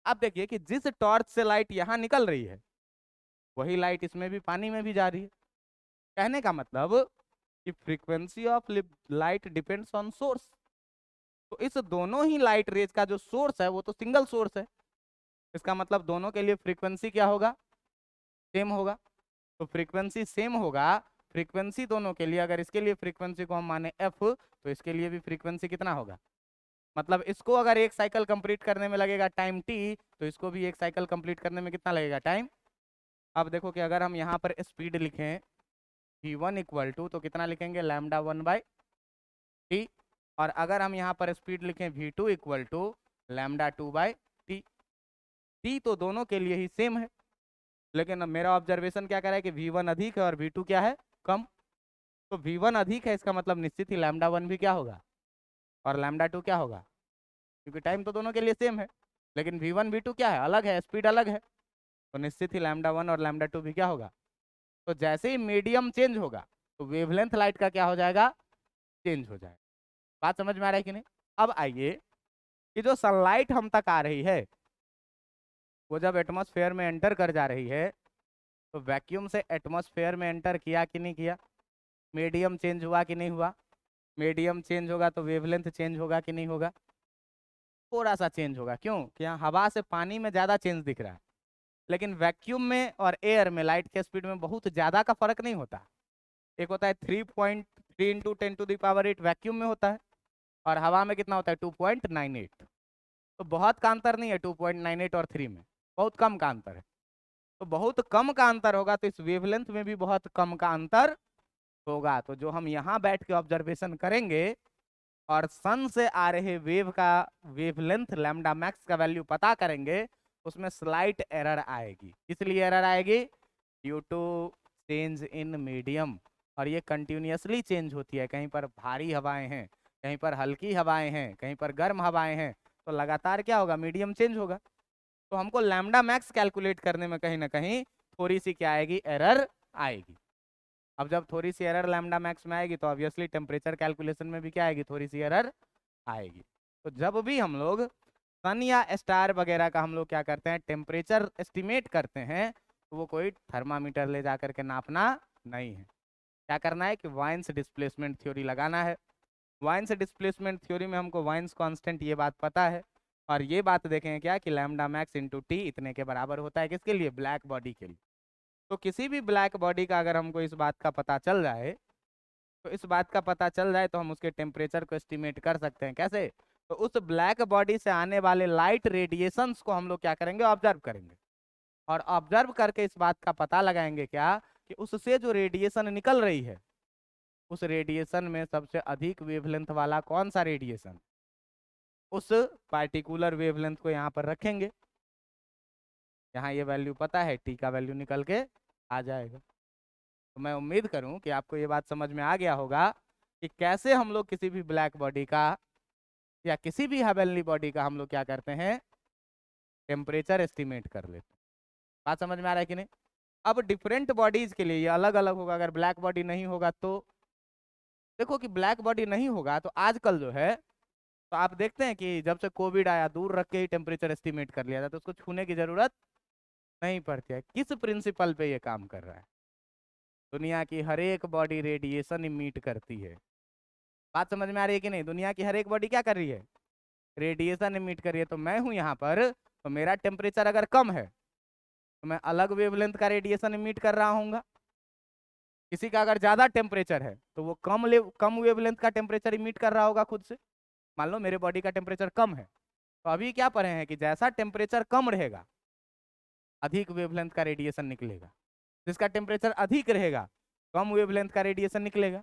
अब देखिए कि जिस टॉर्च से लाइट यहाँ निकल रही है वही लाइट इसमें भी, पानी में भी जा रही है। कहने का मतलब कि frequency of light depends on source. तो इस दोनों ही लाइट रेज का जो सोर्स है वो तो सिंगल सोर्स है, इसका मतलब दोनों के लिए फ्रीक्वेंसी क्या होगा, सेम होगा। तो फ्रीक्वेंसी सेम होगा, फ्रीक्वेंसी दोनों के लिए, अगर इसके लिए फ्रीक्वेंसी को हम माने f, तो इसके लिए भी फ्रीक्वेंसी कितना होगा, मतलब इसको अगर एक साइकिल कंप्लीट करने में लगेगा टाइम t, तो इसको भी एक साइकिल कंप्लीट करने में कितना लगेगा, टाइम। अब देखो कि अगर हम यहाँ पर स्पीड लिखें v1 इक्वल टू, तो कितना लिखेंगे, λ1/t, और अगर हम यहाँ पर स्पीड लिखें v2 equal to λ2/t, t तो दोनों के लिए ही सेम है, लेकिन मेरा ऑब्जर्वेशन क्या कर रहा है कि v1 अधिक है और v2 क्या है, कम। तो v1 अधिक है, इसका मतलब निश्चित ही λ1 भी क्या होगा और λ2 क्या होगा, क्योंकि टाइम तो दोनों के लिए सेम है, लेकिन v1 v2 क्या है, अलग है, स्पीड अलग है, तो निश्चित ही λ1 और λ2 भी क्या होगा। तो जैसे ही मीडियम चेंज होगा तो वेवलेंथ लाइट का क्या हो जाएगा, चेंज हो जाएगा। बात समझ में आ रहा है कि नहीं। अब आइए कि जो सनलाइट हम तक आ रही है वो जब एटमॉस्फेयर में एंटर कर जा रही है तो वैक्यूम से एटमॉस्फेयर में एंटर किया कि नहीं किया, मीडियम चेंज हुआ कि नहीं हुआ, मीडियम चेंज होगा तो वेवलेंथ चेंज होगा कि नहीं होगा, थोड़ा सा चेंज होगा। क्यों कि यहाँ हवा से पानी में ज़्यादा चेंज दिख रहा है, लेकिन वैक्यूम में और एयर में लाइट के स्पीड में बहुत ज़्यादा का फर्क नहीं होता। एक होता है 3.3 × 10⁸ वैक्यूम में होता है, और हवा में कितना होता है 2.98। तो बहुत का अंतर नहीं है 2.98 और 3 में, बहुत कम का अंतर है। तो बहुत कम का अंतर होगा तो इस वेवलेंथ में भी बहुत कम का अंतर होगा। तो जो हम यहाँ बैठ के ऑब्जर्वेशन करेंगे और सन से आ रहे वेव का वेवलेंथ लैम्डा मैक्स का वैल्यू पता करेंगे, उसमें स्लाइट एरर आएगी। इसलिए एरर आएगी due to change in medium, और ये कंटिन्यूसली चेंज होती है। कहीं पर भारी हवाएं हैं, कहीं पर हल्की हवाएं हैं, कहीं पर गर्म हवाएं हैं, तो लगातार क्या होगा, मीडियम चेंज होगा। तो हमको लैम्डा मैक्स कैलकुलेट करने में कहीं ना कहीं थोड़ी सी क्या आएगी, एरर आएगी। अब जब थोड़ी सी एरर लैम्डा मैक्स में आएगी तो ऑब्वियसली टेम्परेचर कैलकुलेशन में भी क्या आएगी, थोड़ी सी एरर आएगी। तो जब भी हम लोग सन या स्टार वगैरह का हम लोग क्या करते हैं, टेम्परेचर एस्टिमेट करते हैं, तो वो कोई थर्मामीटर ले जा करके नापना नहीं है। क्या करना है कि वाइन्स डिस्प्लेसमेंट थ्योरी लगाना है। वाइन्स डिस्प्लेसमेंट थ्योरी में हमको वाइन्स कांस्टेंट ये बात पता है, और ये बात देखें क्या कि लैम्डा मैक्स इंटू टी इतने के बराबर होता है, किसके लिए, ब्लैक बॉडी के लिए। तो किसी भी ब्लैक बॉडी का अगर हमको इस बात का पता चल जाए, तो इस बात का पता चल जाए तो हम उसके टेम्परेचर को एस्टिमेट कर सकते हैं। कैसे, तो उस ब्लैक बॉडी से आने वाले लाइट रेडिएशंस को हम लोग क्या करेंगे, ऑब्जर्व करेंगे, और ऑब्जर्व करके इस बात का पता लगाएंगे क्या कि उससे जो रेडिएशन निकल रही है उस रेडिएशन में सबसे अधिक वेवलेंथ वाला कौन सा रेडिएशन, उस पार्टिकुलर वेवलेंथ को यहाँ पर रखेंगे। यहाँ ये वैल्यू पता है, टी का वैल्यू निकल के आ जाएगा। तो मैं उम्मीद करूँ कि आपको ये बात समझ में आ गया होगा कि कैसे हम लोग किसी भी ब्लैक बॉडी का या किसी भी हेवनली बॉडी का हम लोग क्या करते हैं, टेम्परेचर एस्टिमेट कर लेते हैं। बात समझ में आ रहा है कि नहीं। अब डिफरेंट बॉडीज के लिए ये अलग अलग होगा। अगर ब्लैक बॉडी नहीं होगा तो देखो कि ब्लैक बॉडी नहीं होगा तो आजकल जो है, तो आप देखते हैं कि जब से कोविड आया दूर रख के ही टेम्परेचर एस्टिमेट कर लिया था, तो उसको छूने की जरूरत नहीं पड़ती है। किस प्रिंसिपल पे ये काम कर रहा है? दुनिया की हर एक बॉडी रेडिएशन इमिट करती है। बात समझ में आ रही है कि नहीं? दुनिया की हर एक बॉडी क्या कर रही है? रेडिएशन इमिट कर रही है। तो मैं हूं यहाँ पर, तो मेरा टेम्परेचर अगर कम है तो मैं अलग वेवलेंथ का रेडिएशन इमिट कर रहा हूँ। किसी का अगर ज्यादा टेम्परेचर है तो वो कम वेवलेंथ का टेम्परेचर इमिट कर रहा होगा खुद से। मान लो मेरे बॉडी का टेम्परेचर कम है, तो अभी क्या पढ़े हैं कि जैसा टेम्परेचर कम रहेगा अधिक वेवलेंथ का रेडिएशन निकलेगा, जिसका टेम्परेचर अधिक रहेगा कम वेवलेंथ का रेडिएशन निकलेगा।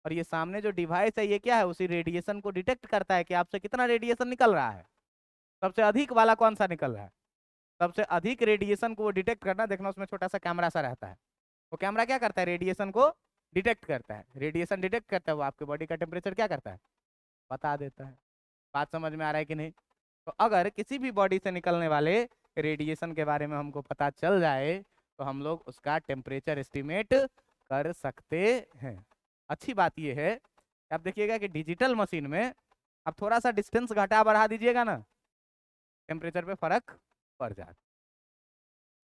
और ये सामने जो डिवाइस है ये क्या है? उसी रेडिएशन को डिटेक्ट करता है कि आपसे कितना रेडिएशन निकल रहा है। सबसे अधिक वाला कौन सा निकल रहा है? सबसे अधिक रेडिएशन को वो डिटेक्ट करना, देखना उसमें छोटा सा कैमरा सा रहता है। वो कैमरा क्या करता है? रेडिएशन को डिटेक्ट करता है। रेडिएशन डिटेक्ट करता है, वो आपके बॉडी का टेम्परेचर क्या करता है? बता देता है। बात समझ में आ रहा है कि नहीं? तो अगर किसी भी बॉडी से निकलने वाले रेडिएशन के बारे में हमको पता चल जाए तो हम लोग उसका टेम्परेचर एस्टिमेट कर सकते हैं। अच्छी बात यह है कि आप देखिएगा कि डिजिटल मशीन में आप थोड़ा सा डिस्टेंस घटा बढ़ा दीजिएगा ना, टेम्परेचर पे फर्क पड़ जाता है।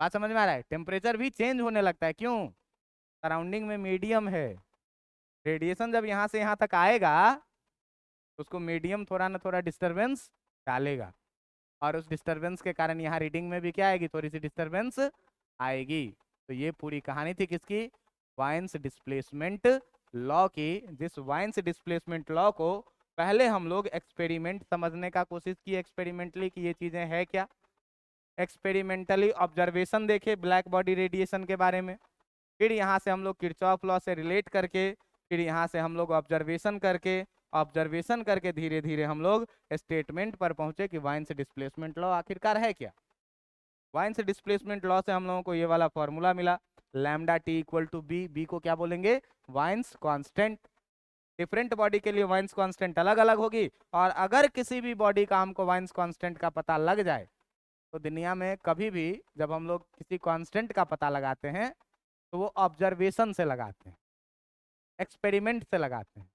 बात समझ में आ रहा है? टेम्परेचर भी चेंज होने लगता है। क्यों? सराउंडिंग में मीडियम है। रेडिएशन जब यहाँ से यहाँ तक आएगा तो उसको मीडियम थोड़ा ना थोड़ा डिस्टरबेंस डालेगा, और उस डिस्टरबेंस के कारण यहाँ रीडिंग में भी क्या आएगी? थोड़ी सी डिस्टरबेंस आएगी। तो ये पूरी कहानी थी किसकी? वाइन्स डिस्प्लेसमेंट लॉ की। जिस वाइन्स डिस्प्लेसमेंट लॉ को पहले हम लोग एक्सपेरिमेंट समझने का कोशिश की, एक्सपेरिमेंटली कि ये चीजें है क्या। एक्सपेरिमेंटली ऑब्जर्वेशन देखे ब्लैक बॉडी रेडिएशन के बारे में, फिर यहाँ से हम लोग किरचॉफ लॉ से रिलेट करके, फिर यहाँ से हम लोग ऑब्जर्वेशन करके धीरे धीरे हम लोग स्टेटमेंट पर पहुंचे कि वाइन्स डिस्प्लेसमेंट लॉ आखिरकार है क्या। वाइन्स डिस्प्लेसमेंट लॉ से हम लोगों को ये वाला फॉर्मूला मिला, lambda T equal to B. B को क्या बोलेंगे? Wines constant. डिफरेंट बॉडी के लिए वाइन्स कांस्टेंट अलग अलग होगी, और अगर किसी भी बॉडी का हमको वाइन्स कांस्टेंट का पता लग जाए तो दुनिया में कभी भी जब हम लोग किसी कांस्टेंट का पता लगाते हैं तो वो ऑब्जर्वेशन से लगाते हैं, एक्सपेरिमेंट से लगाते हैं।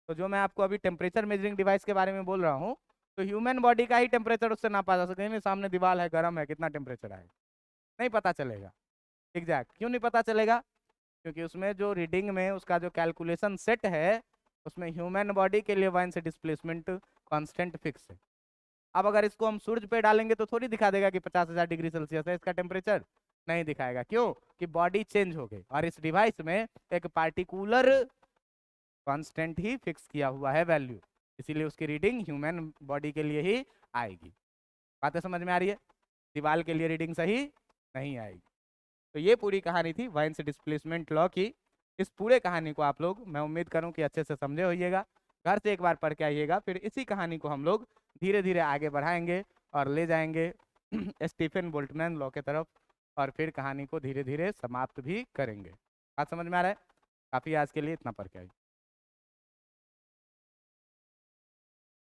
तो जो मैं आपको अभी टेम्परेचर मेजरिंग डिवाइस के बारे में बोल रहा हूँ, तो ह्यूमन बॉडी का ही टेम्परेचर उससे नापा जा सकता है। सामने दीवार है, गर्म है, कितना टेम्परेचर आएगा नहीं पता चलेगा एग्जैक्ट। क्यों नहीं पता चलेगा? क्योंकि उसमें जो रीडिंग में उसका जो कैलकुलेशन सेट है उसमें ह्यूमन बॉडी के लिए वाइन्स डिस्प्लेसमेंट कांस्टेंट फिक्स है। अब अगर इसको हम सूर्य पे डालेंगे तो थोड़ी दिखा देगा कि 50,000 डिग्री सेल्सियस है इसका टेम्परेचर, नहीं दिखाएगा। क्यों? कि बॉडी चेंज हो गई, और इस डिवाइस में एक पार्टिकुलर कांस्टेंट ही फिक्स किया हुआ है वैल्यू, इसीलिए उसकी रीडिंग ह्यूमन बॉडी के लिए ही आएगी। बातें समझ में आ रही है? दीवार के लिए रीडिंग सही नहीं आएगी। तो ये पूरी कहानी थी वाइन्स डिस्प्लेसमेंट लॉ की। इस पूरे कहानी को आप लोग, मैं उम्मीद करूं कि अच्छे से समझे होइएगा। घर से एक बार पढ़ के आइएगा, फिर इसी कहानी को हम लोग धीरे धीरे आगे बढ़ाएंगे और ले जाएंगे स्टीफन बोल्टमैन लॉ के तरफ, और फिर कहानी को धीरे धीरे समाप्त भी करेंगे। बात समझ में आ रहा है? काफ़ी आज के लिए इतना पढ़ के आइए।